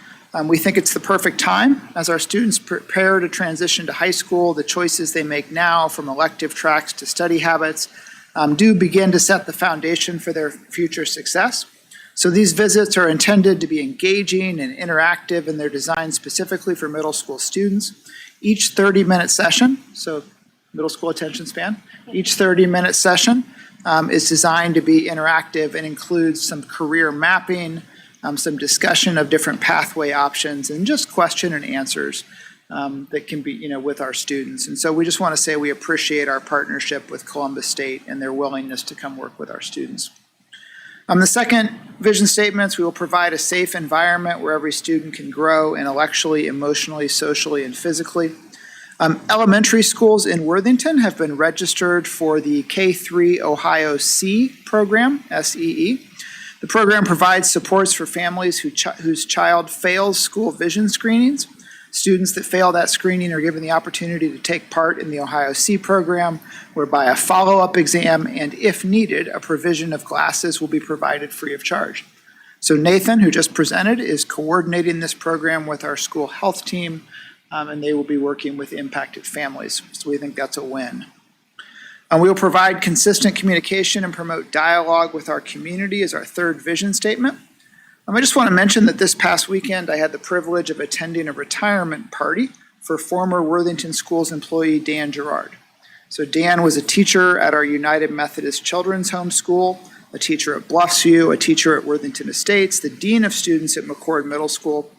We think it's the perfect time as our students prepare to transition to high school. The choices they make now, from elective tracks to study habits, do begin to set the foundation for their future success. So these visits are intended to be engaging and interactive, and they're designed specifically for middle school students. Each 30-minute session, so middle school attention span, each 30-minute session is designed to be interactive and includes some career mapping, some discussion of different pathway options, and just question and answers that can be, with our students. And so we just want to say we appreciate our partnership with Columbus State and their willingness to come work with our students. The second vision statements, we will provide a safe environment where every student can grow intellectually, emotionally, socially, and physically. Elementary schools in Worthington have been registered for the K-3 Ohio C program, SEE. The program provides supports for families whose child fails school vision screenings. Students that fail that screening are given the opportunity to take part in the Ohio C program, whereby a follow-up exam and, if needed, a provision of glasses will be provided free of charge. So Nathan, who just presented, is coordinating this program with our school health team, and they will be working with impacted families. So we think that's a win. And we will provide consistent communication and promote dialogue with our community as our third vision statement. I just want to mention that this past weekend, I had the privilege of attending a retirement party for former Worthington Schools employee Dan Gerard. So Dan was a teacher at our United Methodist Children's Home School, a teacher at Bluffsview, a teacher at Worthington Estates, the dean of students at McCord Middle School.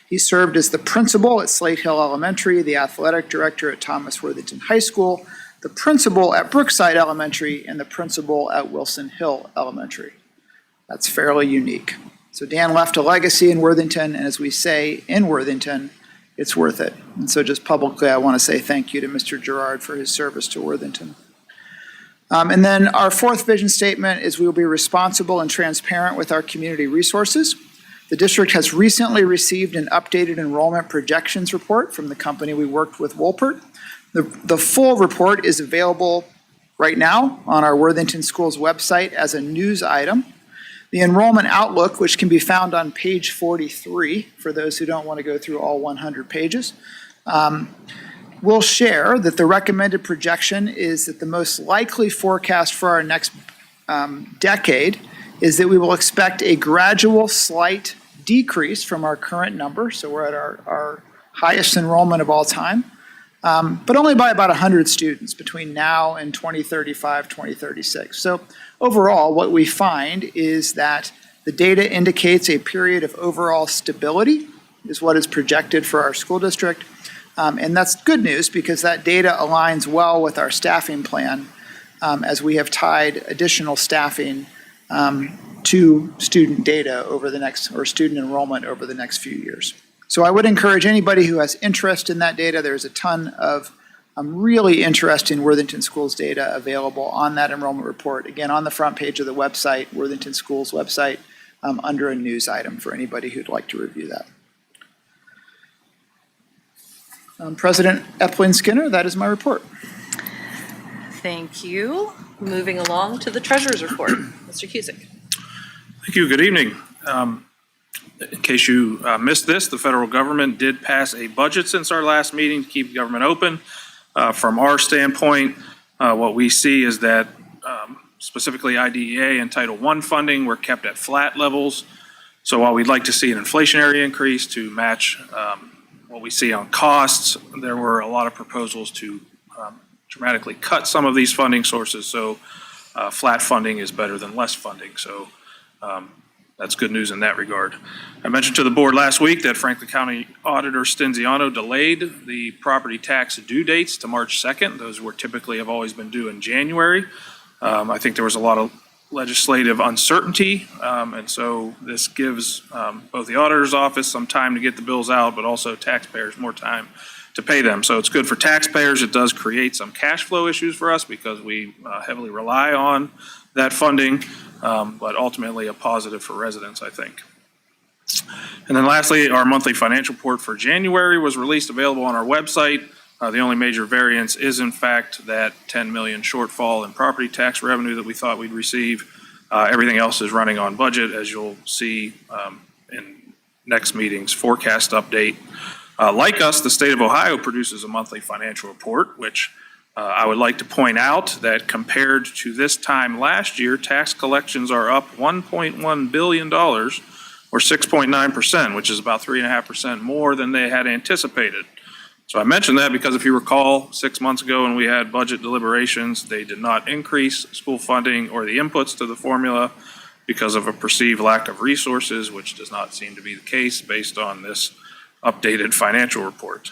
He served as the principal at Slate Hill Elementary, the athletic director at Thomas Worthington High School, the principal at Brookside Elementary, and the principal at Wilson Hill Elementary. That's fairly unique. So Dan left a legacy in Worthington, and as we say in Worthington, it's worth it. And so just publicly, I want to say thank you to Mr. Gerard for his service to Worthington. And then our fourth vision statement is we will be responsible and transparent with our community resources. The district has recently received an updated enrollment projections report from the company we worked with, Wolpert. The full report is available right now on our Worthington Schools website as a news item. The enrollment outlook, which can be found on page 43, for those who don't want to go through all 100 pages, will share that the recommended projection is that the most likely forecast for our next decade is that we will expect a gradual slight decrease from our current number. So we're at our highest enrollment of all time, but only by about 100 students between now and 2035, 2036. So overall, what we find is that the data indicates a period of overall stability is what is projected for our school district. And that's good news because that data aligns well with our staffing plan as we have tied additional staffing to student data over the next, or student enrollment over the next few years. So I would encourage anybody who has interest in that data. There's a ton of really interesting Worthington Schools data available on that enrollment report. Again, on the front page of the website, Worthington Schools website, under a news item for anybody who'd like to review that. President Epling Skinner, that is my report. Thank you. Moving along to the treasurer's report. Mr. Cusick. Thank you. Good evening. In case you missed this, the federal government did pass a budget since our last meeting to keep government open. From our standpoint, what we see is that specifically IDEA and Title I funding were kept at flat levels. So while we'd like to see an inflationary increase to match what we see on costs, there were a lot of proposals to dramatically cut some of these funding sources. So flat funding is better than less funding. So that's good news in that regard. I mentioned to the board last week that Franklin County Auditor Stinziano delayed the property tax due dates to March 2nd. Those were typically have always been due in January. I think there was a lot of legislative uncertainty, and so this gives both the auditor's office some time to get the bills out, but also taxpayers more time to pay them. So it's good for taxpayers. It does create some cash flow issues for us because we heavily rely on that funding, but ultimately a positive for residents, I think. And then lastly, our monthly financial report for January was released, available on our website. The only major variance is in fact that 10 million shortfall in property tax revenue that we thought we'd receive. Everything else is running on budget, as you'll see in next meeting's forecast update. Like us, the state of Ohio produces a monthly financial report, which I would like to point out that compared to this time last year, tax collections are up $1.1 billion, or 6.9%, which is about 3.5% more than they had anticipated. So I mentioned that because if you recall, 6 months ago when we had budget deliberations, they did not increase school funding or the inputs to the formula because of a perceived lack of resources, which does not seem to be the case based on this updated financial report.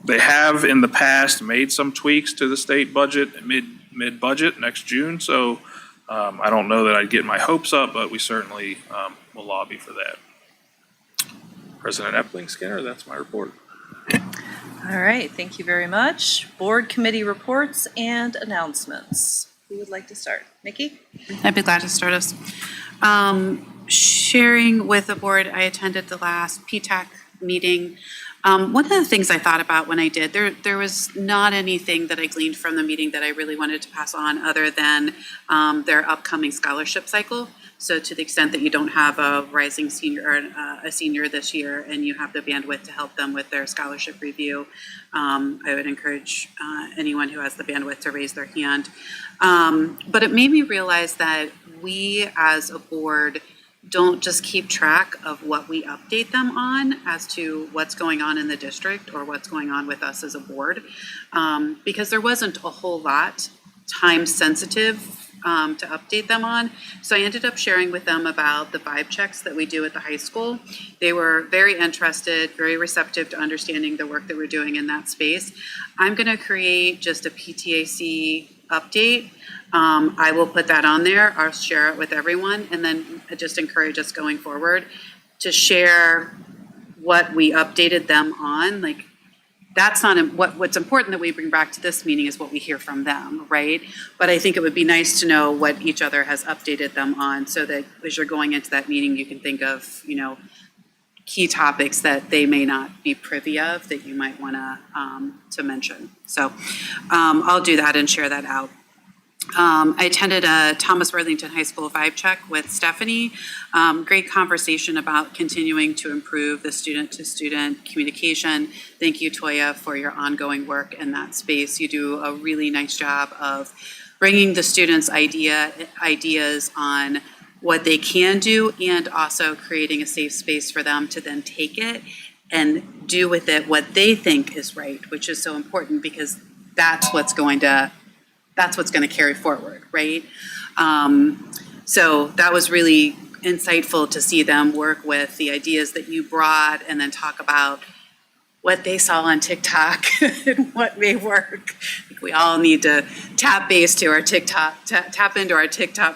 They have in the past made some tweaks to the state budget mid-budget next June, so I don't know that I'd get my hopes up, but we certainly will lobby for that. President Epling Skinner, that's my report. All right, thank you very much. Board committee reports and announcements. Who would like to start? Nikki? I'd be glad to start us. Sharing with the board, I attended the last PTAC meeting. One of the things I thought about when I did, there was not anything that I gleaned from the meeting that I really wanted to pass on other than their upcoming scholarship cycle. So to the extent that you don't have a rising senior or a senior this year and you have the bandwidth to help them with their scholarship review, I would encourage anyone who has the bandwidth to raise their hand. But it made me realize that we as a board don't just keep track of what we update them on as to what's going on in the district or what's going on with us as a board, because there wasn't a whole lot time sensitive to update them on. So I ended up sharing with them about the vibe checks that we do at the high school. They were very interested, very receptive to understanding the work that we're doing in that space. I'm going to create just a PTAC update. I will put that on there. I'll share it with everyone, and then just encourage us going forward to share what we updated them on. Like, that's not what's important that we bring back to this meeting is what we hear from them, right? But I think it would be nice to know what each other has updated them on, so that as you're going into that meeting, you can think of, key topics that they may not be privy of that you might want to mention. So I'll do that and share that out. I attended a Thomas Worthington High School vibe check with Stephanie. Great conversation about continuing to improve the student-to-student communication. Thank you, Toya, for your ongoing work in that space. You do a really nice job of bringing the students' ideas on what they can do, and also creating a safe space for them to then take it and do with it what they think is right, which is so important, because that's what's going to carry forward, right? So that was really insightful to see them work with the ideas that you brought and then talk about what they saw on TikTok and what may work. I think we all need to tap into our TikTok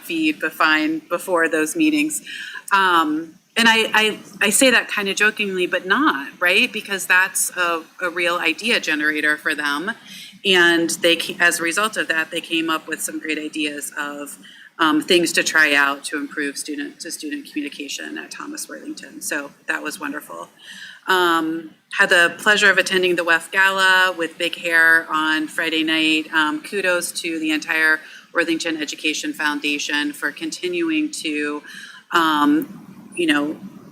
feed before those meetings. And I say that kind of jokingly, but not, right? Because that's a real idea generator for them. And as a result of that, they came up with some great ideas of things to try out to improve student-to-student communication at Thomas Worthington. So that was wonderful. Had the pleasure of attending the WEF Gala with Big Hair on Friday night. Kudos to the entire Worthington Education Foundation for continuing to,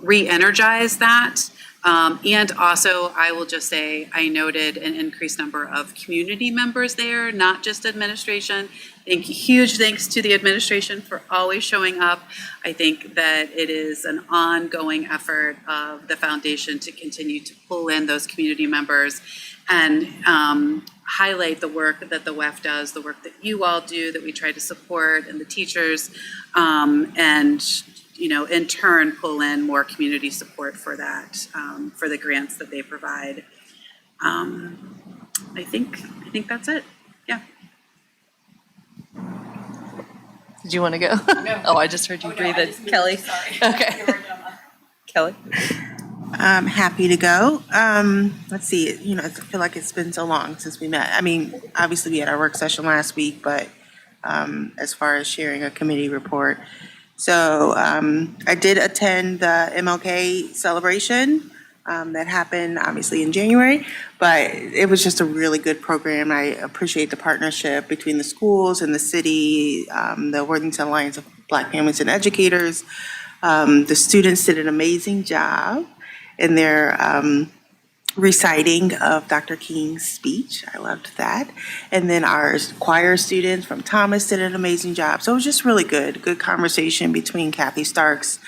re-energize that. And also, I will just say, I noted an increased number of community members there, not just administration. Huge thanks to the administration for always showing up. I think that it is an ongoing effort of the foundation to continue to pull in those community members and highlight the work that the WEF does, the work that you all do, that we try to support, and the teachers, and in turn, pull in more community support for that, for the grants that they provide. I think that's it. Yeah. Did you want to go? No. Oh, I just heard you breathe it. Kelly? Okay. Kelly? I'm happy to go. Let's see, I feel like it's been so long since we met. I mean, obviously we had our work session last week, but as far as sharing a committee report. So I did attend the MLK celebration that happened obviously in January, but it was just a really good program. I appreciate the partnership between the schools and the city, the Worthington Alliance of Black Families and Educators. The students did an amazing job in their reciting of Dr. King's speech. I loved that. And then our choir students from Thomas did an amazing job. So it was just really good conversation between Kathy Starks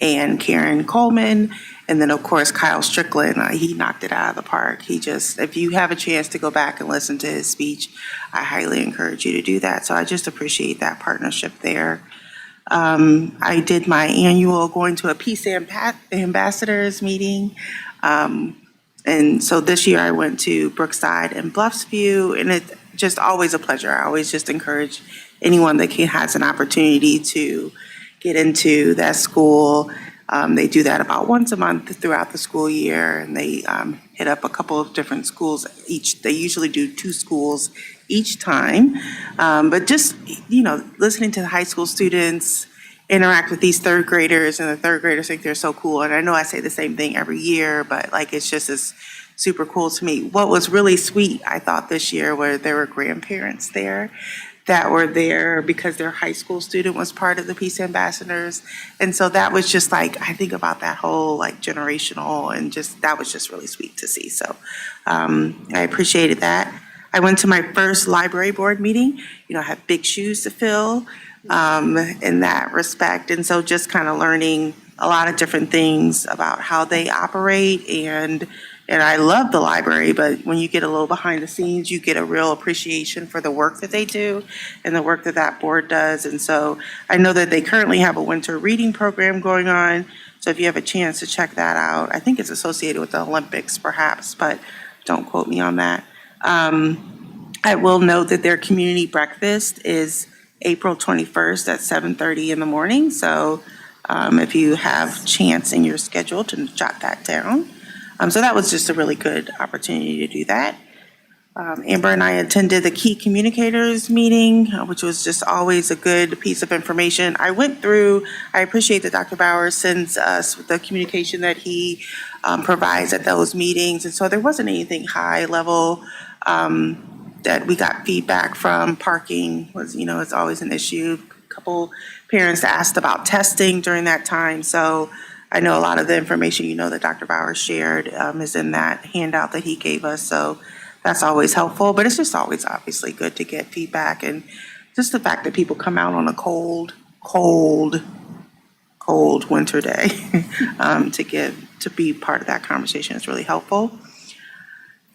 and Karen Coleman. And then, of course, Kyle Strickland, he knocked it out of the park. If you have a chance to go back and listen to his speech, I highly encourage you to do that. So I just appreciate that partnership there. I did my annual going to a Peace Ambassadors meeting. And so this year I went to Brookside and Bluffsview, and it's just always a pleasure. I always just encourage anyone that has an opportunity to get into that school. They do that about once a month throughout the school year, and they hit up a couple of different schools each. They usually do 2 schools each time. But just, listening to the high school students interact with these third graders, and the third graders think they're so cool. And I know I say the same thing every year, but it's just as super cool to me. What was really sweet, I thought, this year, where there were grandparents there that were there because their high school student was part of the Peace Ambassadors. And so that was just like, I think about that whole like generational and just, that was just really sweet to see. So I appreciated that. I went to my first library board meeting. You know, I have big shoes to fill in that respect. And so just kind of learning a lot of different things about how they operate. And I love the library, but when you get a little behind the scenes, you get a real appreciation for the work that they do and the work that that board does. And so I know that they currently have a winter reading program going on. So if you have a chance to check that out, I think it's associated with the Olympics perhaps, but don't quote me on that. I will note that their community breakfast is April 21st at 7:30 in the morning. So if you have chance in your schedule to jot that down. So that was just a really good opportunity to do that. Amber and I attended the Key Communicators meeting, which was just always a good piece of information. I appreciate that Dr. Bowers sends us the communication that he provides at those meetings. And so there wasn't anything high level that we got feedback from. Parking was, it's always an issue. A couple parents asked about testing during that time. So I know a lot of the information, that Dr. Bowers shared is in that handout that he gave us. So that's always helpful, but it's just always obviously good to get feedback. And just the fact that people come out on a cold winter day to be part of that conversation is really helpful.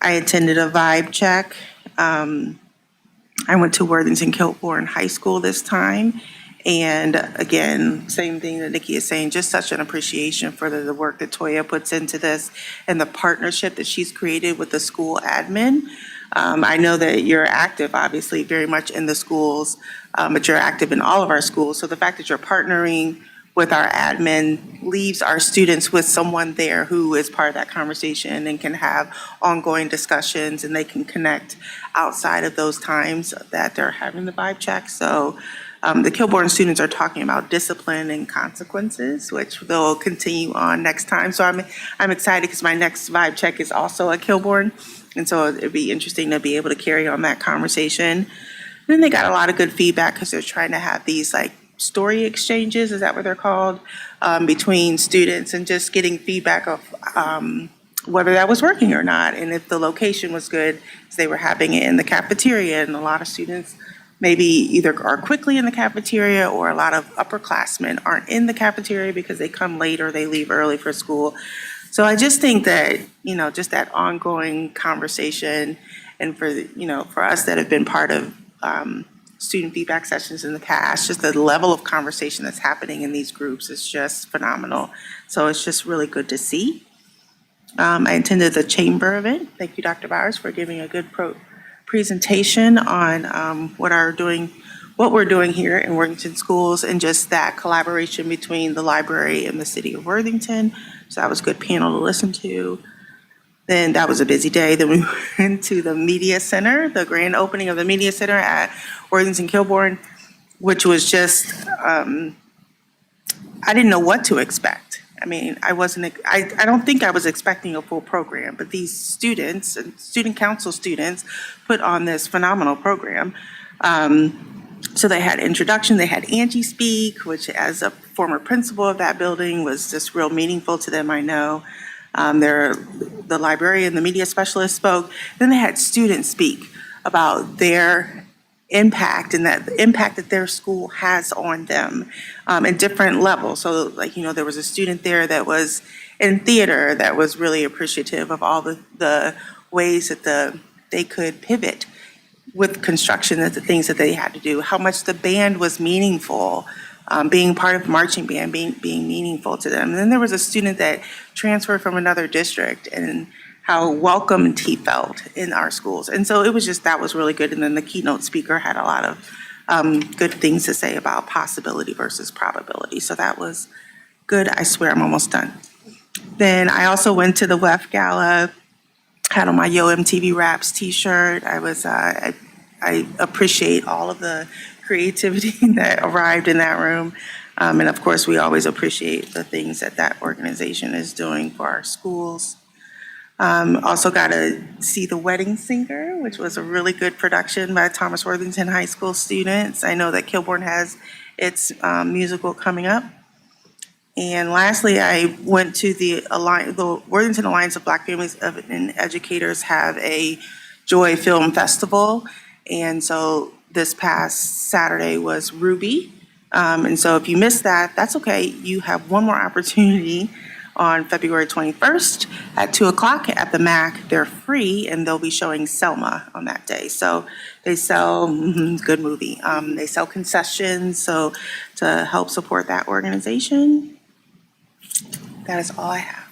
I attended a vibe check. I went to Worthington Kilbourne High School this time. And again, same thing that Nikki is saying, just such an appreciation for the work that Toya puts into this and the partnership that she's created with the school admin. I know that you're active, obviously, very much in the schools, but you're active in all of our schools. So the fact that you're partnering with our admin leaves our students with someone there who is part of that conversation and can have ongoing discussions, and they can connect outside of those times that they're having the vibe check. So the Kilbourne students are talking about discipline and consequences, which they'll continue on next time. So I'm excited because my next vibe check is also at Kilbourne. And so it'd be interesting to be able to carry on that conversation. And then they got a lot of good feedback because they're trying to have these like story exchanges, is that what they're called, between students, and just getting feedback of whether that was working or not. And if the location was good, because they were having it in the cafeteria, and a lot of students maybe either are quickly in the cafeteria, or a lot of upperclassmen aren't in the cafeteria because they come late or they leave early for school. So I just think that, just that ongoing conversation, and for us that have been part of student feedback sessions in the past, just the level of conversation that's happening in these groups is just phenomenal. So it's just really good to see. I attended the chamber event. Thank you, Dr. Bowers, for giving a good presentation on what we're doing here in Worthington Schools, and just that collaboration between the library and the city of Worthington. So that was a good panel to listen to. Then that was a busy day. Then we went to the media center, the grand opening of the media center at Worthington Kilbourne, which was just, I didn't know what to expect. I mean, I don't think I was expecting a full program, but these students and student council students put on this phenomenal program. So they had introduction, they had Angie speak, which as a former principal of that building was just real meaningful to them, I know. The librarian, the media specialist spoke. Then they had students speak about their impact and the impact that their school has on them in different levels. So there was a student there that was in theater that was really appreciative of all the ways that they could pivot with construction, that the things that they had to do, how much the band was meaningful, being part of the marching band, being meaningful to them. And then there was a student that transferred from another district, and how welcomed he felt in our schools. And so that was really good. And then the keynote speaker had a lot of good things to say about possibility versus probability. So that was good. I swear I'm almost done. Then I also went to the WEF Gala, had on my Yo MTV Raps t-shirt. I appreciate all of the creativity that arrived in that room. And of course, we always appreciate the things that organization is doing for our schools. Also got to see The Wedding Singer, which was a really good production by Thomas Worthington High School students. I know that Kilbourne has its musical coming up. And lastly, I went to the Worthington Alliance of Black Families and Educators have a Joy Film Festival. And so this past Saturday was Ruby. And so if you missed that, that's okay. You have one more opportunity on February 21st at 2 o'clock at the MAC. They're free, and they'll be showing Selma on that day. So they sell, good movie. They sell concessions, so to help support that organization. That is all I have.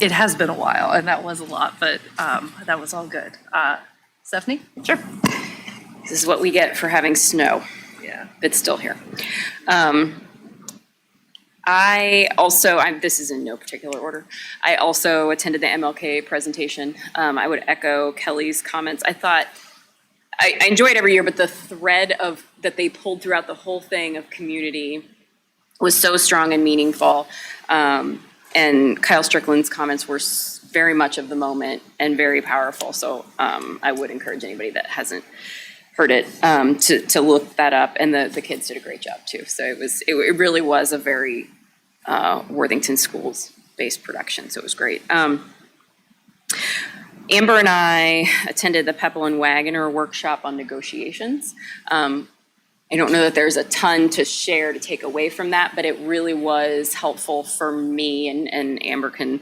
It has been a while, and that was a lot, but that was all good. Stephanie? Sure. This is what we get for having snow. Yeah. It's still here. This is in no particular order. I also attended the MLK presentation. I would echo Kelly's comments. I thought, I enjoy it every year, but the thread that they pulled throughout the whole thing of community was so strong and meaningful. And Kyle Strickland's comments were very much of the moment and very powerful. So I would encourage anybody that hasn't heard it to look that up. And the kids did a great job too. So it really was a very Worthington Schools based production. So it was great. Amber and I attended the Peppel and Wagoner workshop on negotiations. I don't know that there's a ton to share to take away from that, but it really was helpful for me, and Amber can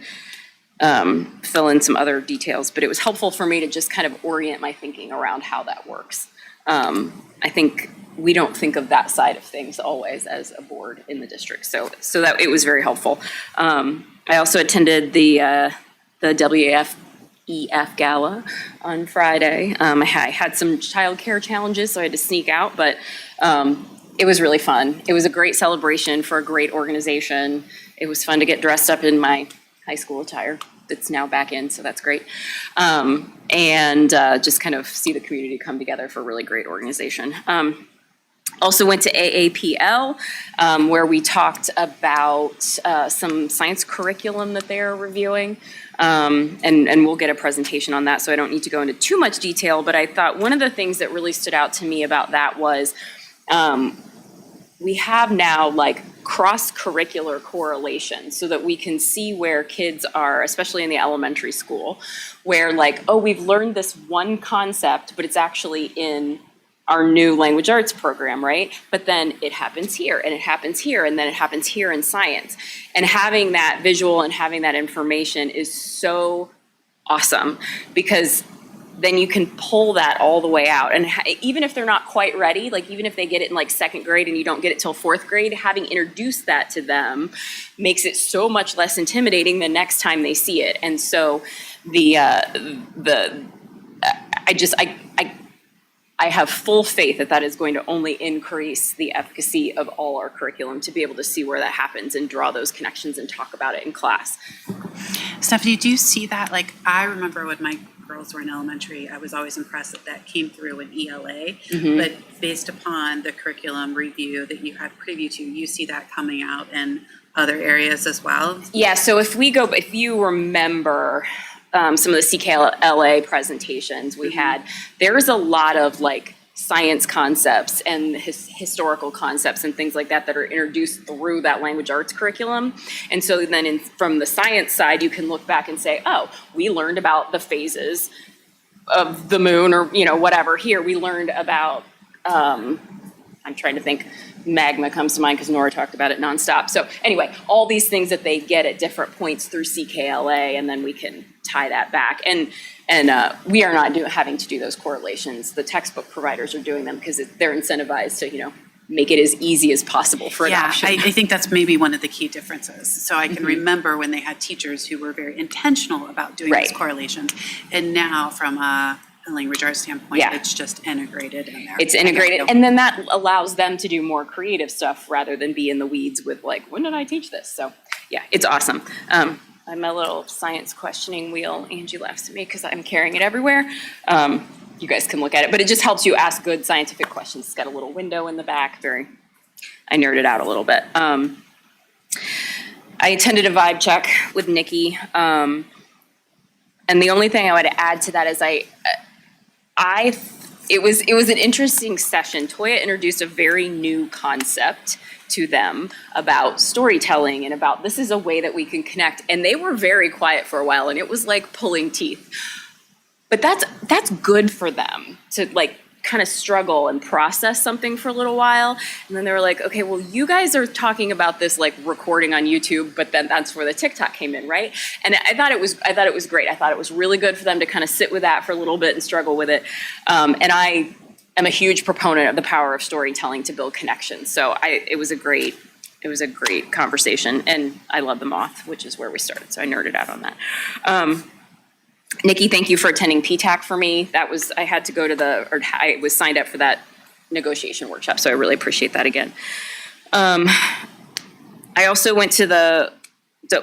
fill in some other details, but it was helpful for me to just kind of orient my thinking around how that works. I think we don't think of that side of things always as a board in the district, so that it was very helpful. I also attended the WAF EF Gala on Friday. I had some childcare challenges, so I had to sneak out, but it was really fun. It was a great celebration for a great organization. It was fun to get dressed up in my high school attire that's now back in, so that's great. And just kind of see the community come together for a really great organization. Also went to AAPL, where we talked about some science curriculum that they're reviewing. And we'll get a presentation on that, so I don't need to go into too much detail, but I thought one of the things that really stood out to me about that was we have now like cross-curricular correlation so that we can see where kids are, especially in the elementary school, where like, oh, we've learned this one concept, but it's actually in our new language arts program, right? But then it happens here, and it happens here, and then it happens here in science. And having that visual and having that information is so awesome, because then you can pull that all the way out. And even if they're not quite ready, like even if they get it in like second grade and you don't get it till fourth grade, having introduced that to them makes it so much less intimidating the next time they see it. And so I have full faith that that is going to only increase the efficacy of all our curriculum to be able to see where that happens and draw those connections and talk about it in class. Stephanie, do you see that? Like, I remember when my girls were in elementary, I was always impressed that came through in ELA, but based upon the curriculum review that you had preview to, you see that coming out in other areas as well? Yeah, so if you remember some of the CKLA presentations we had, there's a lot of like science concepts and historical concepts and things like that that are introduced through that language arts curriculum. And so then from the science side, you can look back and say, oh, we learned about the phases of the moon, or, you know, whatever. Here we learned about, I'm trying to think, magma comes to mind because Nora talked about it nonstop. So anyway, all these things that they get at different points through CKLA, and then we can tie that back. And we are not having to do those correlations. The textbook providers are doing them because they're incentivized to, you know, make it as easy as possible for adoption. I think that's maybe one of the key differences. So I can remember when they had teachers who were very intentional about doing these correlations. And now from a language arts standpoint, it's just integrated in there. It's integrated, and then that allows them to do more creative stuff rather than be in the weeds with like, when did I teach this? So yeah, it's awesome. I'm a little science questioning wheel. Angie laughs at me because I'm carrying it everywhere. You guys can look at it, but it just helps you ask good scientific questions. It's got a little window in the back. I nerded out a little bit. I attended a vibe check with Nikki. And the only thing I would add to that is it was an interesting session. Toya introduced a very new concept to them about storytelling and about this is a way that we can connect. And they were very quiet for a while, and it was like pulling teeth. But that's good for them to like kind of struggle and process something for a little while. And then they were like, okay, well, you guys are talking about this like recording on YouTube, but then that's where the TikTok came in, right? And I thought it was great. I thought it was really good for them to kind of sit with that for a little bit and struggle with it. And I am a huge proponent of the power of storytelling to build connections. So it was a great conversation, and I love the moth, which is where we started. So I nerded out on that. Nikki, thank you for attending PTAC for me. I had to go to I was signed up for that negotiation workshop, so I really appreciate that again. I also went to the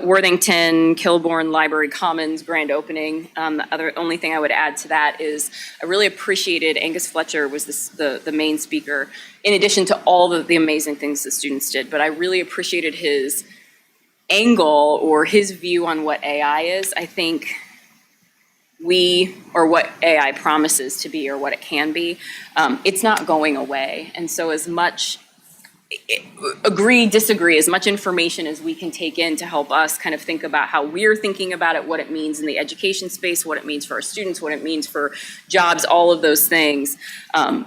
Worthington Kilbourne Library Commons grand opening. The only thing I would add to that is I really appreciated Angus Fletcher was the main speaker, in addition to all the amazing things the students did, but I really appreciated his angle or his view on what AI is. I think or what AI promises to be or what it can be, it's not going away. And so as much, agree, disagree, as much information as we can take in to help us kind of think about how we're thinking about it, what it means in the education space, what it means for our students, what it means for jobs, all of those things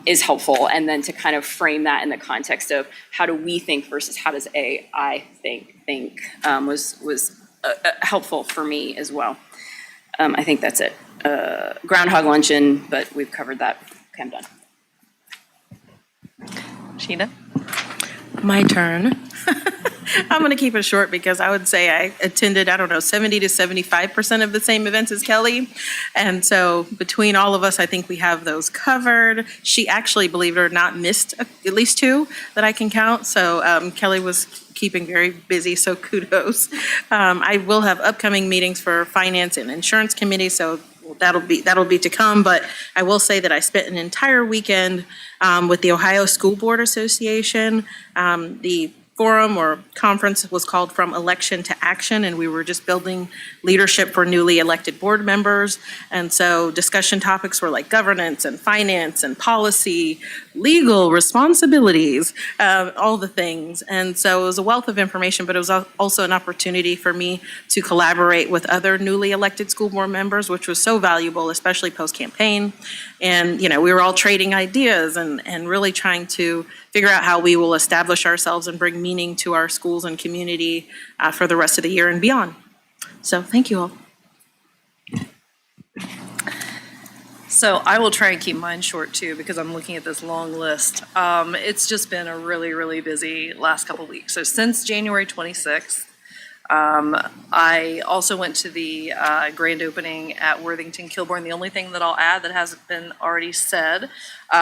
is helpful. And then to kind of frame that in the context of how do we think versus how does AI think was helpful for me as well. I think that's it. Groundhog luncheon, but we've covered that. Okay, I'm done. Sheena? My turn. I'm going to keep it short because I would say I attended, 70 to 75% of the same events as Kelly. And so between all of us, I think we have those covered. She actually, believe it or not, missed at least 2 that I can count. So Kelly was keeping very busy, so kudos. I will have upcoming meetings for Finance and Insurance Committee, so that'll be to come. But I will say that I spent an entire weekend with the Ohio School Board Association. The forum or conference was called From Election to Action, and we were just building leadership for newly elected board members. And so discussion topics were like governance and finance and policy, legal responsibilities, all the things. And so it was a wealth of information, but it was also an opportunity for me to collaborate with other newly elected school board members, which was so valuable, especially post-campaign. And, we were all trading ideas and really trying to figure out how we will establish ourselves and bring meaning to our schools and community for the rest of the year and beyond. So thank you all. So I will try and keep mine short too, because I'm looking at this long list. It's just been a really, really busy last couple of weeks. So since January 26th, I also went to the grand opening at Worthington Kilbourne. The only thing that I'll add that hasn't been already said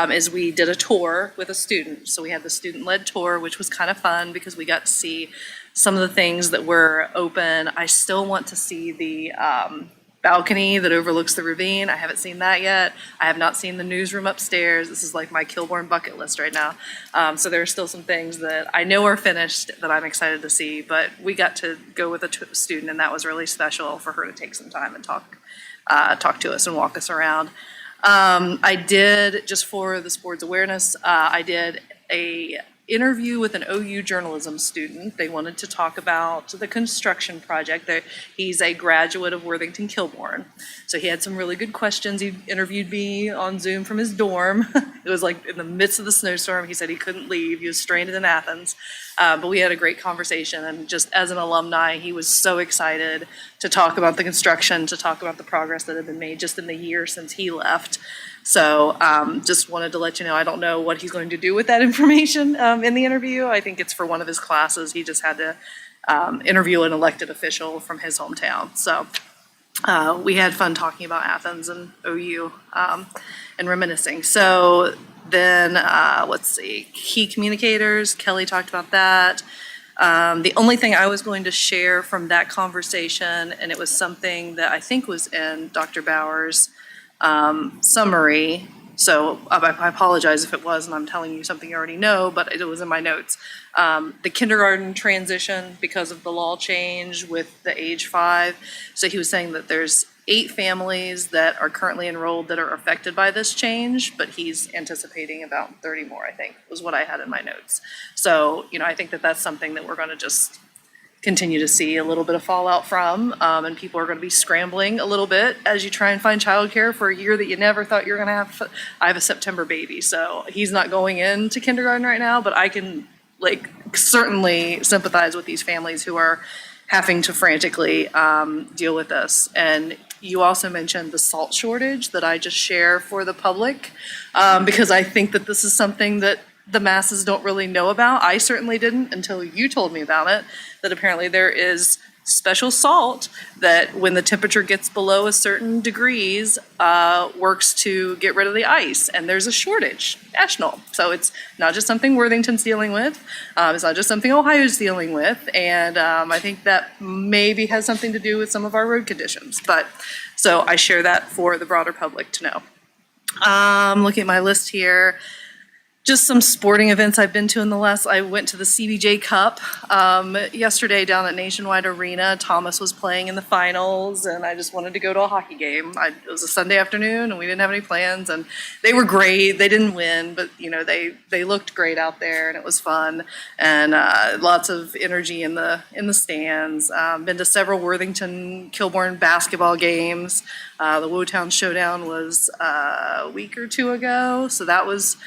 is we did a tour with a student. So we had the student-led tour, which was kind of fun because we got to see some of the things that were open. I still want to see the balcony that overlooks the ravine. I haven't seen that yet. I have not seen the newsroom upstairs. This is like my Kilbourne bucket list right now. So there are still some things that I know are finished that I'm excited to see, but we got to go with a student, and that was really special for her to take some time and talk to us and walk us around. I did, just for this board's awareness, I did a interview with an OU journalism student. They wanted to talk about the construction project. He's a graduate of Worthington Kilbourne. So he had some really good questions. He interviewed me on Zoom from his dorm. It was like in the midst of the snowstorm. He said he couldn't leave. He was stranded in Athens. But we had a great conversation. And just as an alumni, he was so excited to talk about the construction, to talk about the progress that had been made just in the year since he left. So just wanted to let you know, I don't know what he's going to do with that information in the interview. I think it's for one of his classes. He just had to interview an elected official from his hometown. So we had fun talking about Athens and OU and reminiscing. So then, let's see, key communicators, Kelly talked about that. The only thing I was going to share from that conversation, and it was something that I think was in Dr. Bauer's summary. So I apologize if it was, and I'm telling you something you already know, but it was in my notes. The kindergarten transition because of the law change with the age 5. So he was saying that there's 8 families that are currently enrolled that are affected by this change, but he's anticipating about 30 more, I think, was what I had in my notes. So, I think that that's something that we're going to just continue to see a little bit of fallout from, and people are going to be scrambling a little bit as you try and find childcare for a year that you never thought you were going to have. I have a September baby, so he's not going into kindergarten right now, but I can certainly sympathize with these families who are having to frantically deal with this. And you also mentioned the salt shortage that I just share for the public, because I think that this is something that the masses don't really know about. I certainly didn't until you told me about it, that apparently there is special salt that when the temperature gets below a certain degrees, works to get rid of the ice. And there's a shortage, national. So it's not just something Worthington's dealing with. It's not just something Ohio's dealing with. And I think that maybe has something to do with some of our road conditions. So I share that for the broader public to know. Looking at my list here. Just some sporting events I've been to in the last, I went to the CBJ Cup yesterday down at Nationwide Arena. Thomas was playing in the finals, and I just wanted to go to a hockey game. It was a Sunday afternoon, and we didn't have any plans, and they were great. They didn't win, but they looked great out there, and it was fun, and lots of energy in the stands. Been to several Worthington Kilbourne basketball games. The Wotown Showdown was a week or 2 ago, so that was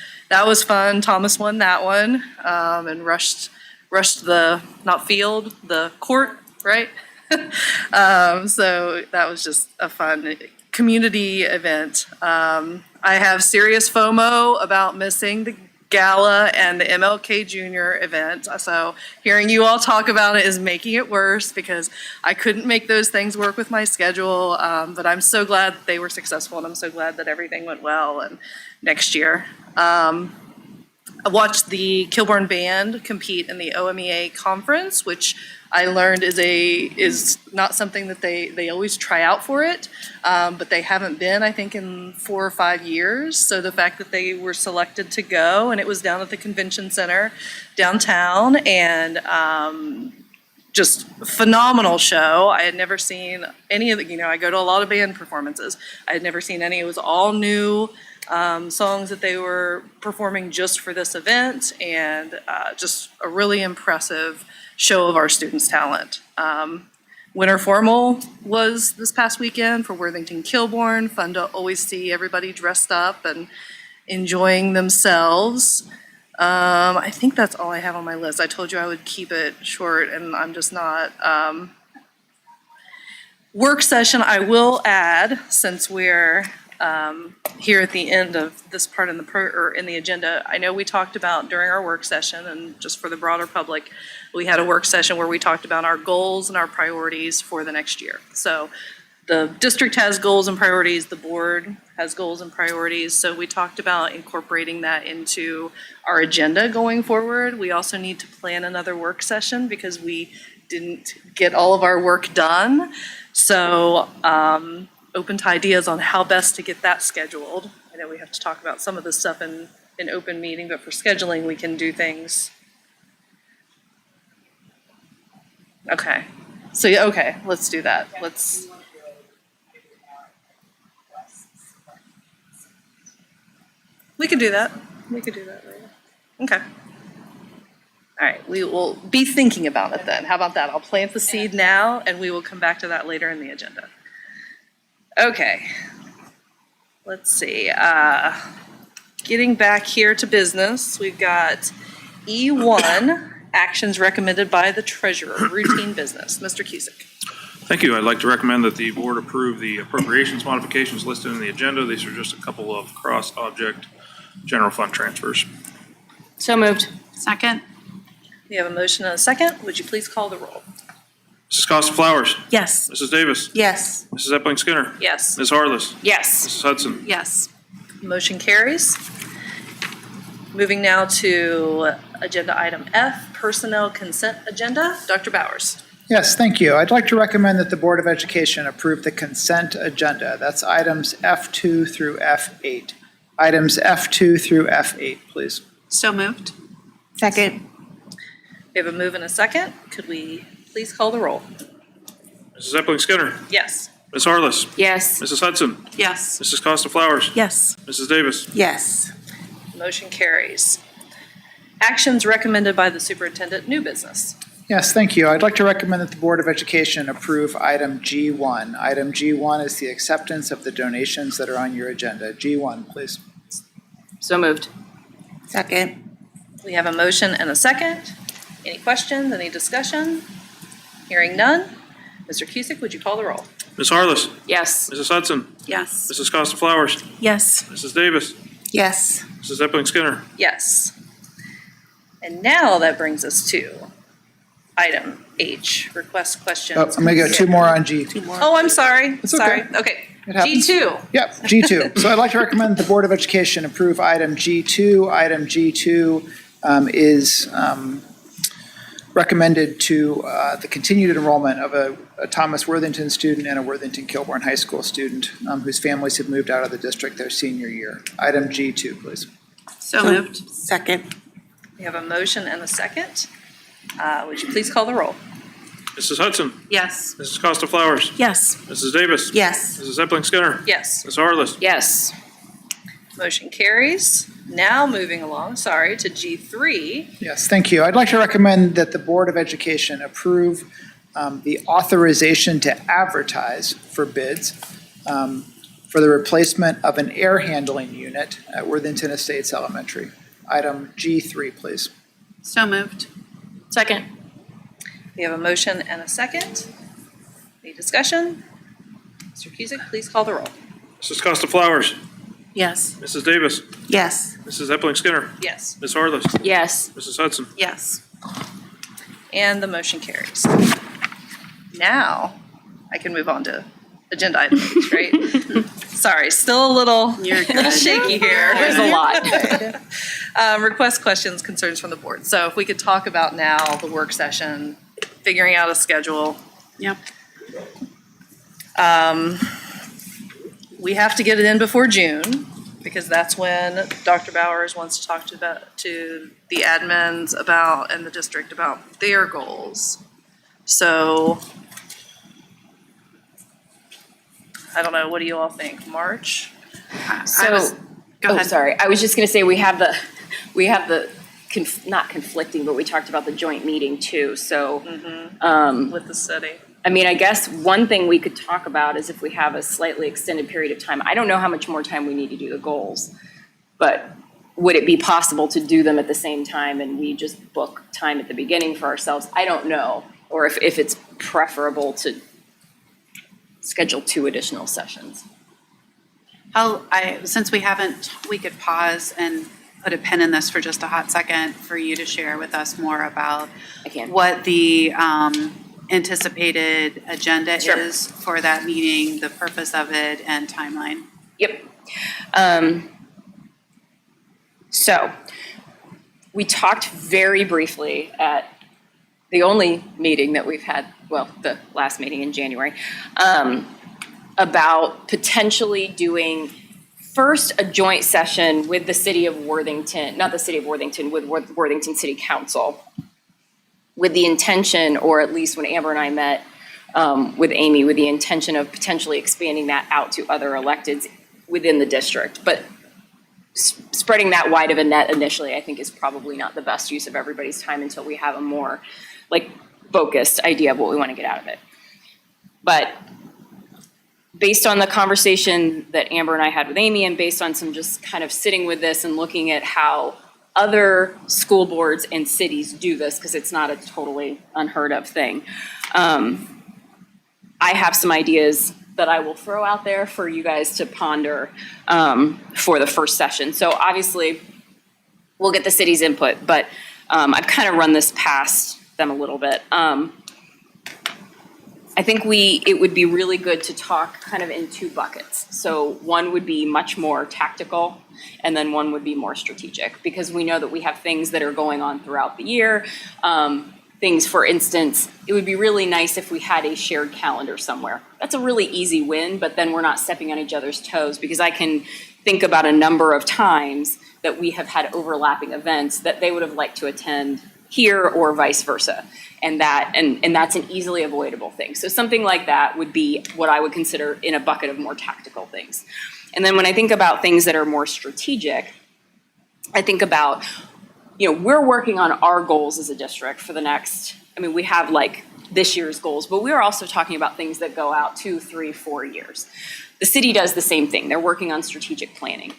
fun. Thomas won that one, and rushed the, not field, the court, right? So that was just a fun community event. I have serious FOMO about missing the gala and the MLK Jr. event. So hearing you all talk about it is making it worse because I couldn't make those things work with my schedule. But I'm so glad that they were successful, and I'm so glad that everything went well. And next year, I watched the Kilbourne band compete in the OMEA conference, which I learned is not something that they always try out for it, but they haven't been, I think, in 4 or 5 years. So the fact that they were selected to go, and it was down at the convention center downtown, and just phenomenal show. I had never seen any of the, I go to a lot of band performances. I had never seen any. It was all new songs that they were performing just for this event, and just a really impressive show of our students' talent. Winter Formal was this past weekend for Worthington Kilbourne. Fun to always see everybody dressed up and enjoying themselves. I think that's all I have on my list. I told you I would keep it short, and I'm just not. Work session, I will add, since we're here at the end of this part in the agenda. I know we talked about during our work session, and just for the broader public, we had a work session where we talked about our goals and our priorities for the next year. So the district has goals and priorities, the board has goals and priorities. So we talked about incorporating that into our agenda going forward. We also need to plan another work session because we didn't get all of our work done. So open to ideas on how best to get that scheduled. I know we have to talk about some of this stuff in open meeting, but for scheduling, we can do things. Okay. So, yeah, okay, let's do that. We could do that. We could do that later. Okay. All right, we will be thinking about it then. How about that? I'll plant the seed now, and we will come back to that later in the agenda. Okay. Let's see. Getting back here to business, we've got E1, actions recommended by the treasurer, routine business. Mr. Cusick. Thank you. I'd like to recommend that the board approve the appropriations modifications listed in the agenda. These are just a couple of cross-object general fund transfers. So moved. Second? We have a motion and a second. Would you please call the roll? Mrs. Costa Flowers. Yes. Mrs. Davis. Yes. Mrs. Epling Skinner. Yes. Ms. Harless. Yes. Mrs. Hudson. Yes. Motion carries. Moving now to agenda item F, personnel consent agenda. Dr. Bowers. Yes, thank you. I'd like to recommend that the Board of Education approve the consent agenda. That's items F2 through F8. Items F2 through F8, please. So moved. Second. We have a move and a second. Could we please call the roll? Mrs. Epling Skinner. Yes. Ms. Harless. Yes. Mrs. Hudson. Yes. Mrs. Costa Flowers. Yes. Mrs. Davis. Yes. Motion carries. Actions recommended by the superintendent, new business. Yes, thank you. I'd like to recommend that the Board of Education approve item G1. Item G1 is the acceptance of the donations that are on your agenda. G1, please. So moved. Second. We have a motion and a second. Any questions, any discussion? Hearing none. Mr. Cusick, would you call the roll? Ms. Harless. Yes. Mrs. Hudson. Yes. Mrs. Costa Flowers. Yes. Mrs. Davis. Yes. Mrs. Epling Skinner. Yes. And now that brings us to item H, request questions. Oh, I'm going to go two more on G. Oh, I'm sorry. It's okay. Sorry. Okay. It happens. G2. Yep, G2. So I'd like to recommend that the Board of Education approve item G2. Item G2 is recommended to the continued enrollment of a Thomas Worthington student and a Worthington Kilbourne High School student whose families have moved out of the district their senior year. Item G2, please. So moved. Second. We have a motion and a second. Would you please call the roll? Mrs. Hudson. Yes. Mrs. Costa Flowers. Yes. Mrs. Davis. Yes. Mrs. Epling Skinner. Yes. Ms. Harless. Yes. Motion carries. Now moving along, to G3. Yes, thank you. I'd like to recommend that the Board of Education approve the authorization to advertise for bids for the replacement of an air handling unit at Worthington Estates Elementary. Item G3, please. So moved. Second. We have a motion and a second. Any discussion? Mr. Cusick, please call the roll. Mrs. Costa Flowers. Yes. Mrs. Davis. Yes. Mrs. Epling Skinner. Yes. Ms. Harless. Yes. Mrs. Hudson. Yes. And the motion carries. Now, I can move on to agenda item H, right? Sorry, still a little shaky here. There's a lot. Request questions, concerns from the board. So if we could talk about now the work session, figuring out a schedule. Yep. We have to get it in before June, because that's when Dr. Bowers wants to talk to the admins about, and the district about their goals. So, I don't know, what do you all think? March? So, Go ahead. sorry. I was just going to say we have the not conflicting, but we talked about the joint meeting too. So, With the city? I mean, I guess one thing we could talk about is if we have a slightly extended period of time. I don't know how much more time we need to do the goals, but would it be possible to do them at the same time and we just book time at the beginning for ourselves? I don't know. Or if it's preferable to schedule 2 additional sessions. Since we haven't, we could pause and put a pin in this for just a hot second for you to share with us more about what the anticipated agenda is for that meeting, the purpose of it, and timeline. Yep. So we talked very briefly at the only meeting that we've had, well, the last meeting in January, about potentially doing first a joint session with the city of Worthington, not the city of Worthington, with Worthington City Council, with the intention, or at least when Amber and I met with Amy, with the intention of potentially expanding that out to other electeds within the district. But spreading that wide of a net initially, I think, is probably not the best use of everybody's time until we have a more focused idea of what we want to get out of it. But based on the conversation that Amber and I had with Amy, and based on some just kind of sitting with this and looking at how other school boards and cities do this, because it's not a totally unheard of thing, I have some ideas that I will throw out there for you guys to ponder for the first session. So obviously, we'll get the city's input, but I've kind of run this past them a little bit. I think it would be really good to talk kind of in 2 buckets. So one would be much more tactical, and then one would be more strategic, because we know that we have things that are going on throughout the year. things. For instance, it would be really nice if we had a shared calendar somewhere. That's a really easy win, but then we're not stepping on each other's toes, because I can think about a number of times that we have had overlapping events that they would have liked to attend here or vice versa. And that's an easily avoidable thing. So something like that would be what I would consider in a bucket of more tactical things. And then when I think about things that are more strategic, I think about, we're working on our goals as a district for the next, we have like this year's goals, but we're also talking about things that go out 2, 3, 4 years. The city does the same thing. They're working on strategic planning.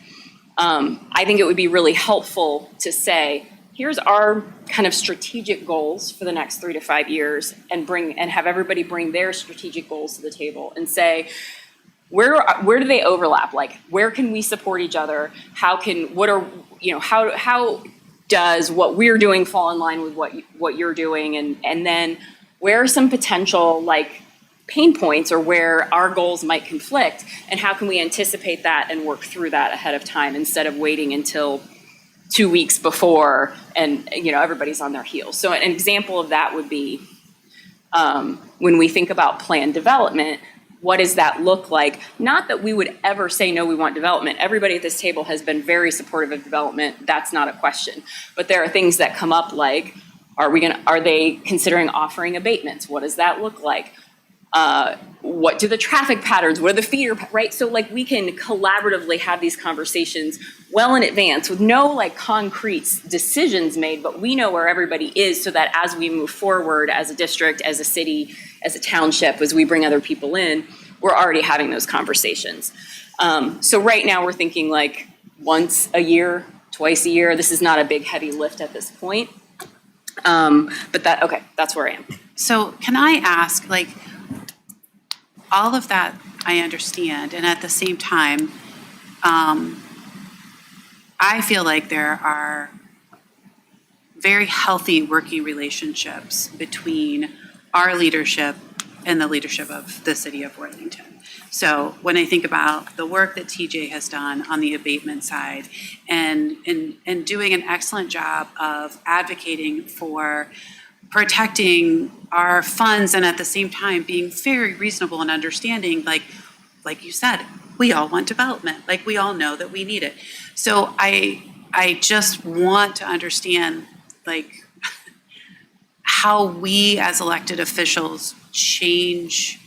I think it would be really helpful to say, here's our kind of strategic goals for the next 3 to 5 years, and have everybody bring their strategic goals to the table and say, where do they overlap? Like, where can we support each other? How does what we're doing fall in line with what you're doing? And then where are some potential like pain points or where our goals might conflict, and how can we anticipate that and work through that ahead of time instead of waiting until 2 weeks before and everybody's on their heels. So an example of that would be when we think about planned development, what does that look like? Not that we would ever say, no, we want development. Everybody at this table has been very supportive of development. That's not a question. But there are things that come up like, are they considering offering abatements? What does that look like? What do the traffic patterns, what are the feeder, right? So like we can collaboratively have these conversations well in advance with no like concrete decisions made, but we know where everybody is so that as we move forward as a district, as a city, as a township, as we bring other people in, we're already having those conversations. So right now we're thinking like once a year, twice a year. This is not a big heavy lift at this point. But that's where I am. So can I ask, like, all of that I understand, and at the same time, I feel like there are very healthy working relationships between our leadership and the leadership of the city of Worthington. So when I think about the work that TJ has done on the abatement side and doing an excellent job of advocating for protecting our funds and at the same time being very reasonable and understanding, like you said, we all want development, like we all know that we need it. So I just want to understand like how we as elected officials change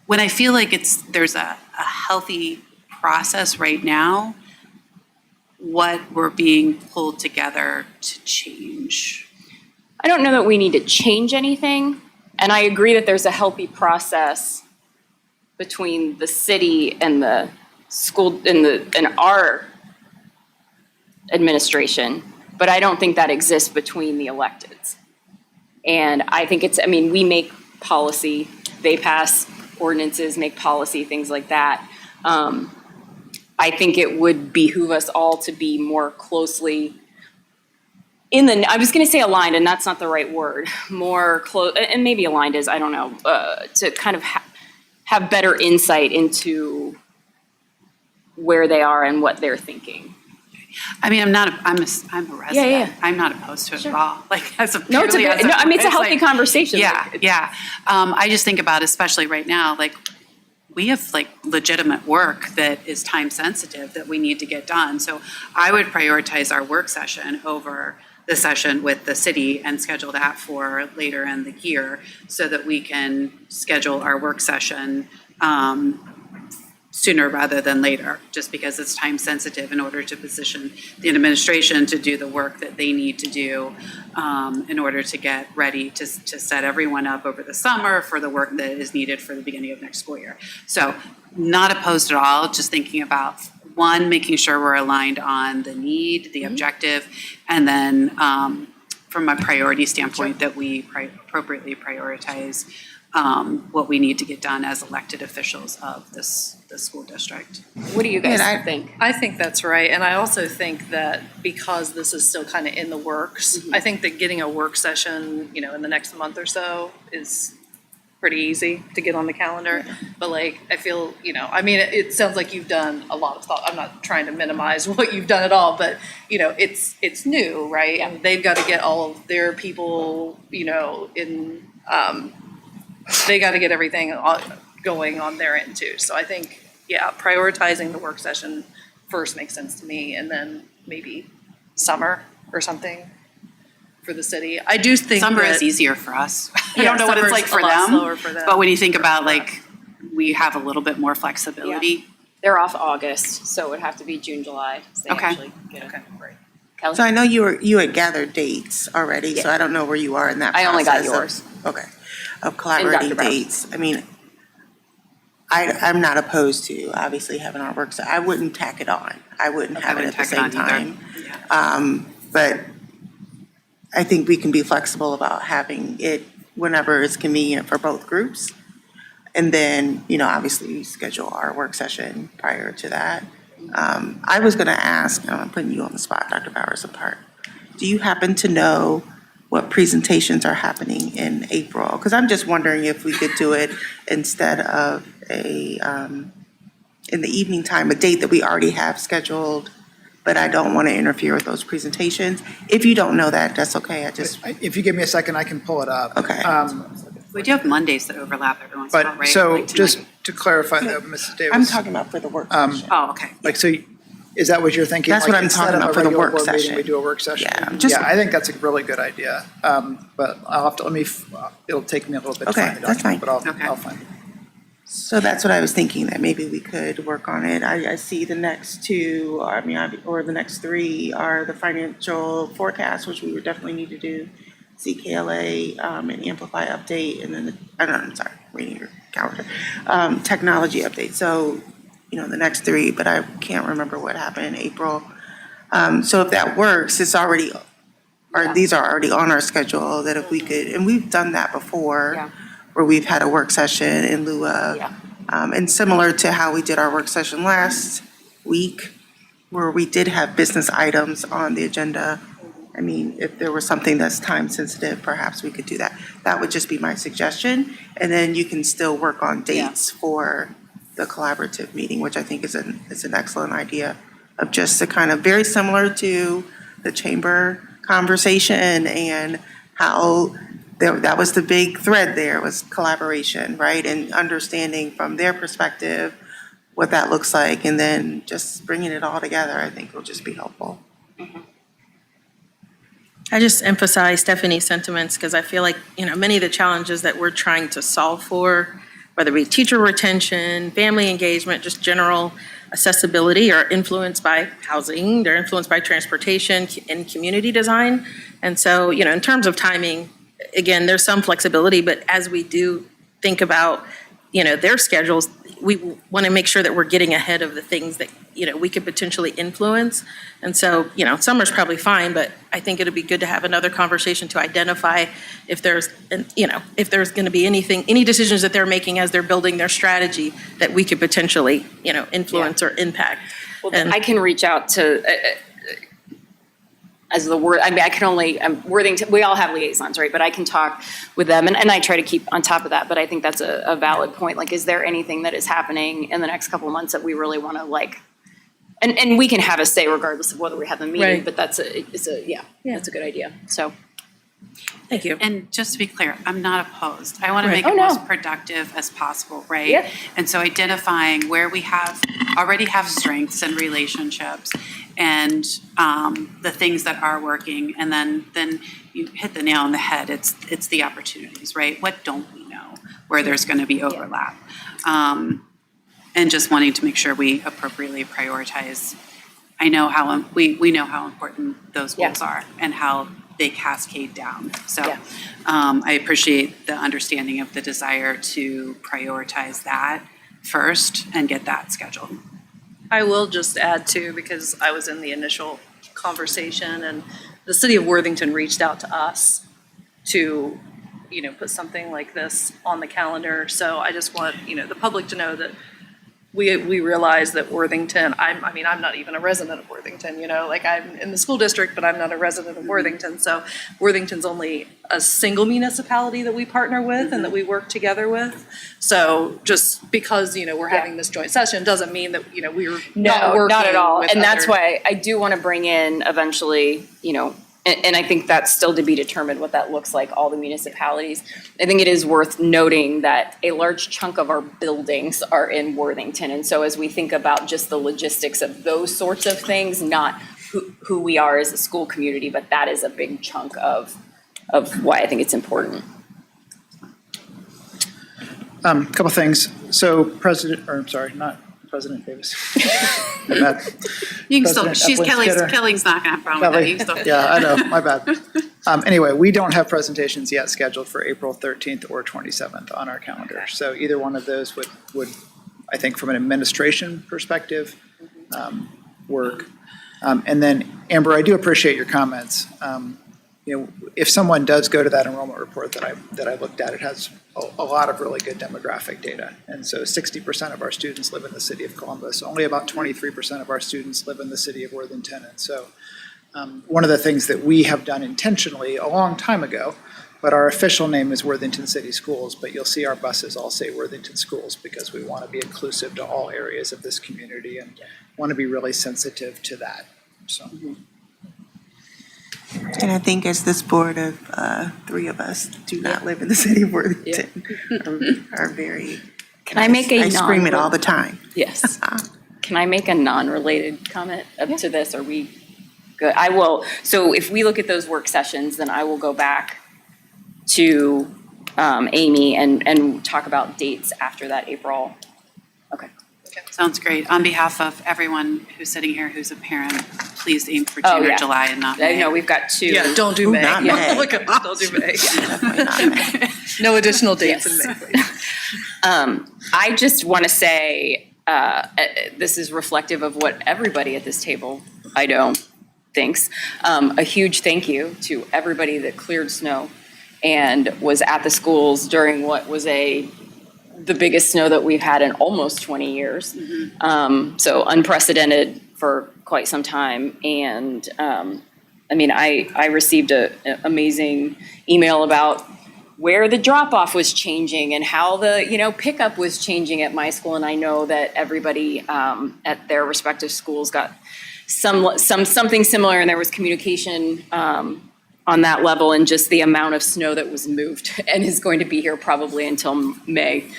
when I feel like there's a healthy process right now, what we're being pulled together to change. I don't know that we need to change anything, and I agree that there's a healthy process between the city and the school and our administration, but I don't think that exists between the electeds. And I think we make policy, they pass ordinances, make policy, things like that. I think it would behoove us all to be more closely I was going to say aligned, and that's not the right word, more close, and maybe aligned is, I don't know, to kind of have better insight into where they are and what they're thinking. I'm a resident. Yeah. I'm not opposed to it at all. Like it's a healthy conversation. Yeah. I just think about, especially right now, like we have like legitimate work that is time sensitive that we need to get done. So I would prioritize our work session over the session with the city and schedule that for later in the year so that we can schedule our work session sooner rather than later, just because it's time sensitive in order to position the administration to do the work that they need to do in order to get ready to set everyone up over the summer for the work that is needed for the beginning of next school year. So not opposed at all, just thinking about one, making sure we're aligned on the need, the objective, and then from a priority standpoint that we appropriately prioritize what we need to get done as elected officials of the school district. What do you guys think? I think that's right. And I also think that because this is still kind of in the works, I think that getting a work session, in the next month or so is pretty easy to get on the calendar. But like, I feel, I mean, it sounds like you've done a lot of thought. I'm not trying to minimize what you've done at all, but, it's new, right? And they've got to get all of their people, they got to get everything going on their end too. So I think, prioritizing the work session first makes sense to me, and then maybe summer or something for the city. I do think Summer that, is easier for us. I Yeah, don't know what it's summer's like for a lot them, slower for them. but when you think about like, we have a little bit more flexibility. They're off August, so it would have to be June, July. So they Okay. actually get it. Right. Kelly? So I know you had gathered dates already, so I don't know where you are in that I process. only got of- yours. Okay, of collaborating Dr. Bowers. dates. I mean, I'm not opposed to obviously having our work, so I wouldn't tack it on. I wouldn't have it at the same time. Yeah. But I think we can be flexible about having it whenever is convenient for both groups. And then, obviously we schedule our work session prior to that. I was gonna ask, and I'm putting you on the spot, Dr. Bowers apart. Do you happen to know what presentations are happening in April? Because I'm just wondering if we could do it instead of in the evening time, a date that we already have scheduled, but I don't want to interfere with those presentations. If you don't know that, that's okay. If you give me a second, I can pull it up. Okay. We do have Mondays that overlap every once in a while, But, right? so Like just tonight. to clarify though, Mrs. Davis. I'm talking about for the work session. Oh, okay. Like, so is that what you're thinking? That's Like, what I'm instead talking of a about for the regular work board meeting, session. We do a work session? Yeah, just- Yeah, I think that's a really good idea. But I'll have to, it'll take me a little bit to Okay, find the that's document, but Okay. I'll find it. So that's what I was thinking, that maybe we could work on it. I see the next two, or the next three are the financial forecast, which we would definitely need to do, CKLA, and Amplify update, and then, I'm sorry, reading your calendar, technology update. So, the next three, but I can't remember what happened in April. So if that works, these are already on our schedule, that if we could, and we've done that before. Yeah. Where we've had a work session in lieu of. Yeah. And similar to how we did our work session last week, where we did have business items on the agenda. I mean, if there was something that's time sensitive, perhaps we could do that. That would just be my suggestion. And then you can still work on dates for the collaborative meeting, which I think is an excellent idea, of just to kind of, very similar to the chamber conversation and how that was the big thread there, was collaboration, right? And understanding from their perspective what that looks like, and then just bringing it all together, I think will just be helpful. I just emphasize Stephanie's sentiments because I feel like, many of the challenges that we're trying to solve for, whether it be teacher retention, family engagement, just general accessibility, are influenced by housing, they're influenced by transportation and community design. And so, in terms of timing, again, there's some flexibility, but as we do think about, their schedules, we want to make sure that we're getting ahead of the things that, we could potentially influence. And so, summer's probably fine, but I think it'd be good to have another conversation to identify if there's, if there's going to be any decisions that they're making as they're building their strategy that we could potentially, influence or impact. Well, I can reach out to, as the word, I can only, Worthington, we all have liaisons, right? But I can talk with them, and I try to keep on top of that, but I think that's a valid point. Like, is there anything that is happening in the next couple of months that we really want to and we can have a say regardless of whether we have a meeting, Right. but that's a good idea. So, Thank you. And just to be clear, I'm not opposed. I want to Right. make it no. most productive as possible, right? Yep. And so identifying where we already have strengths and relationships and the things that are working, and then you hit the nail on the head. It's the opportunities, right? What don't we know where there's going to be overlap? And just wanting to make sure we appropriately prioritize. I know how we know how important those goals are and how they cascade down. So I appreciate the understanding of the desire to prioritize that first and get that scheduled. I will just add too, because I was in the initial conversation, and the city of Worthington reached out to us to, put something like this on the calendar. So I just want, the public to know that we realized that Worthington, I mean, I'm not even a resident of Worthington, you know, like I'm in the school district, but I'm not a resident of Worthington. So Worthington's only a single municipality that we partner with and that we work together with. So just because, you know, we're having this joint session doesn't mean that, you know, we're not No, working not at all. with And that's other- why I do want to bring in eventually, you know, and I think that's still to be determined what that looks like, all the municipalities. I think it is worth noting that a large chunk of our buildings are in Worthington. And so as we think about just the logistics of those sorts of things, not who we are as a school community, but that is a big chunk of why I think it's important. Couple things. So not President Davis. My bad. You can still, President she's Epling-Skidder. Kelling's not gonna have a problem with that. You can still. Yeah, I know, my bad. Anyway, we don't have presentations yet scheduled for April 13th or 27th on our calendar. So either one of those would, I think from an administration perspective, work. And then Amber, I do appreciate your comments. You know, if someone does go to that enrollment report that I looked at, it has a lot of really good demographic data. And so 60% of our students live in the city of Columbus. Only about 23% of our students live in the city of Worthington. And so one of the things that we have done intentionally a long time ago, but our official name is Worthington City Schools, but you'll see our buses all say Worthington Schools because we want to be inclusive to all areas of this community and want to be really sensitive to that. So. And I think as this board of three of us do not live in the city of Worthington, are very. Can I make a I scream it all the time. Yes. Can I make a non-related comment up to this? Are we good? I will. So if we look at those work sessions, then I will go back to Amy and talk about dates after that April. Okay. Sounds great. On behalf of everyone who's sitting here who's a parent, please aim for June or July and not I May. know we've got two. Yeah, don't do May. not May. Look at, don't do May. Definitely not May. No additional dates in Yes. May, please. I just want to say, this is reflective of what everybody at this table, I know, thinks. A huge thank you to everybody that cleared snow and was at the schools during what was the biggest snow that we've had in almost 20 years. So unprecedented for quite some time. And I mean, I received an amazing email about where the drop-off was changing and how the, you know, pickup was changing at my school. And I know that everybody at their respective schools got something similar, and there was communication on that level, and just the amount of snow that was moved and is going to be here probably until May.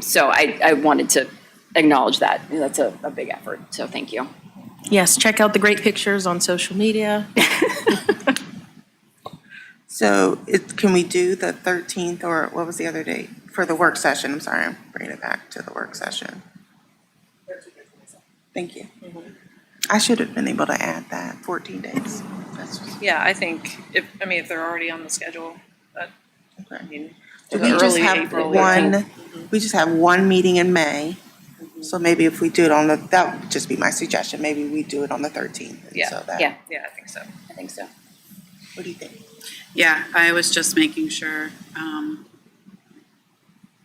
So I wanted to acknowledge that. That's a big effort. So thank you. Yes, check out the great pictures on social media. So can we do the 13th or what was the other date for the work session? I'm sorry, I'm bringing it back to the work session. Thank you. I should have been able to add that 14 days. Yeah, I think if they're already on the schedule, but I mean, We just early have April. we just have one meeting in May. So maybe if we do it that would just be my suggestion. Maybe we do it on the 13th. Yeah. So that- Yeah, Yeah, I think so. I think so. What do you think? Yeah, I was just making sure, I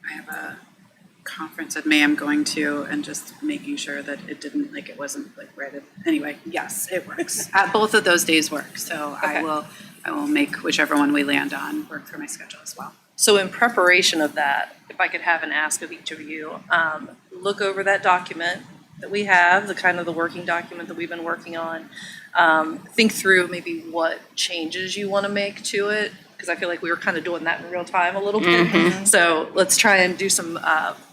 have a conference in May I'm going to, and just making sure that it wasn't right at, anyway, yes, it works. Both of those days work, so Okay. I will make whichever one we land on work for my schedule as well. So in preparation of that, if I could have an ask of each of you, look over that document that we have, the working document that we've been working on. Think through maybe what changes you want to make to it, because I feel like we were kind of doing that in real time a little bit. So let's try and do some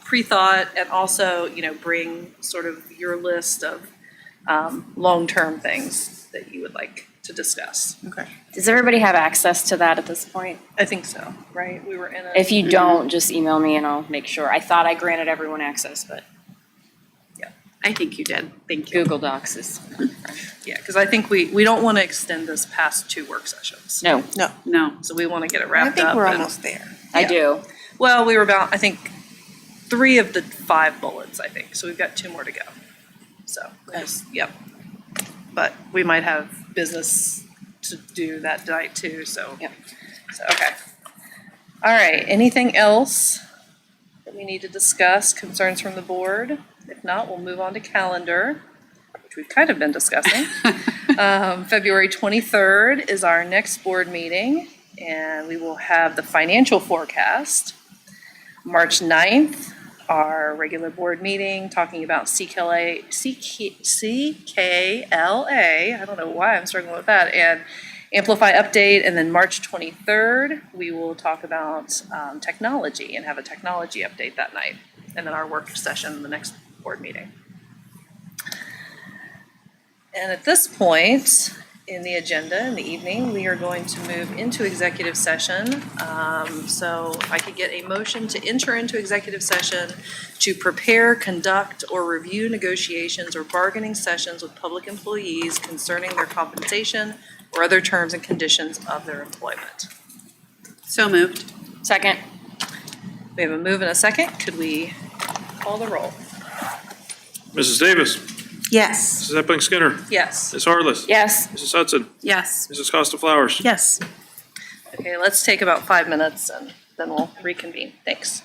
pre-thought, and also, bring sort of your list of long-term things that you would like to discuss. Okay. Does everybody have access to that at this point? I think so, right? We were in a. If you don't, just email me and I'll make sure. I thought I granted everyone access, but I think you did. Thank you. Google Docs is, Yeah, because I think we don't want to extend this past 2 work sessions. no, No, So we want to get it I wrapped up. think we're and- almost there. I Yeah. do. Well, we were about, I think, 3 of the 5 bullets, I think. So we've got 2 more to go. So, yep. But we might have business to do that night too, so. Yep. So, okay. All right, anything else that we need to discuss, concerns from the board? If not, we'll move on to calendar, which we've kind of been discussing. February 23rd is our next board meeting, and we will have the financial forecast. March 9th, our regular board meeting, talking about CKLA, I don't know why I'm struggling with that, and Amplify update. And then March 23rd, we will talk about technology and have a technology update that night. And then our work session, the next board meeting. And at this point in the agenda in the evening, we are going to move into executive session. So if I could get a motion to enter into executive session to prepare, conduct, or review negotiations or bargaining sessions with public employees concerning their compensation or other terms and conditions of their employment. So moved. Second. We have a move and a second. Could we call the roll? Mrs. Davis, Yes. Mrs. Epling Skinner, Yes. Ms. Harless. Yes. Mrs. Hudson, Yes. Mrs. Costa Flowers. Yes. Okay, let's take about 5 minutes and then we'll reconvene. Thanks.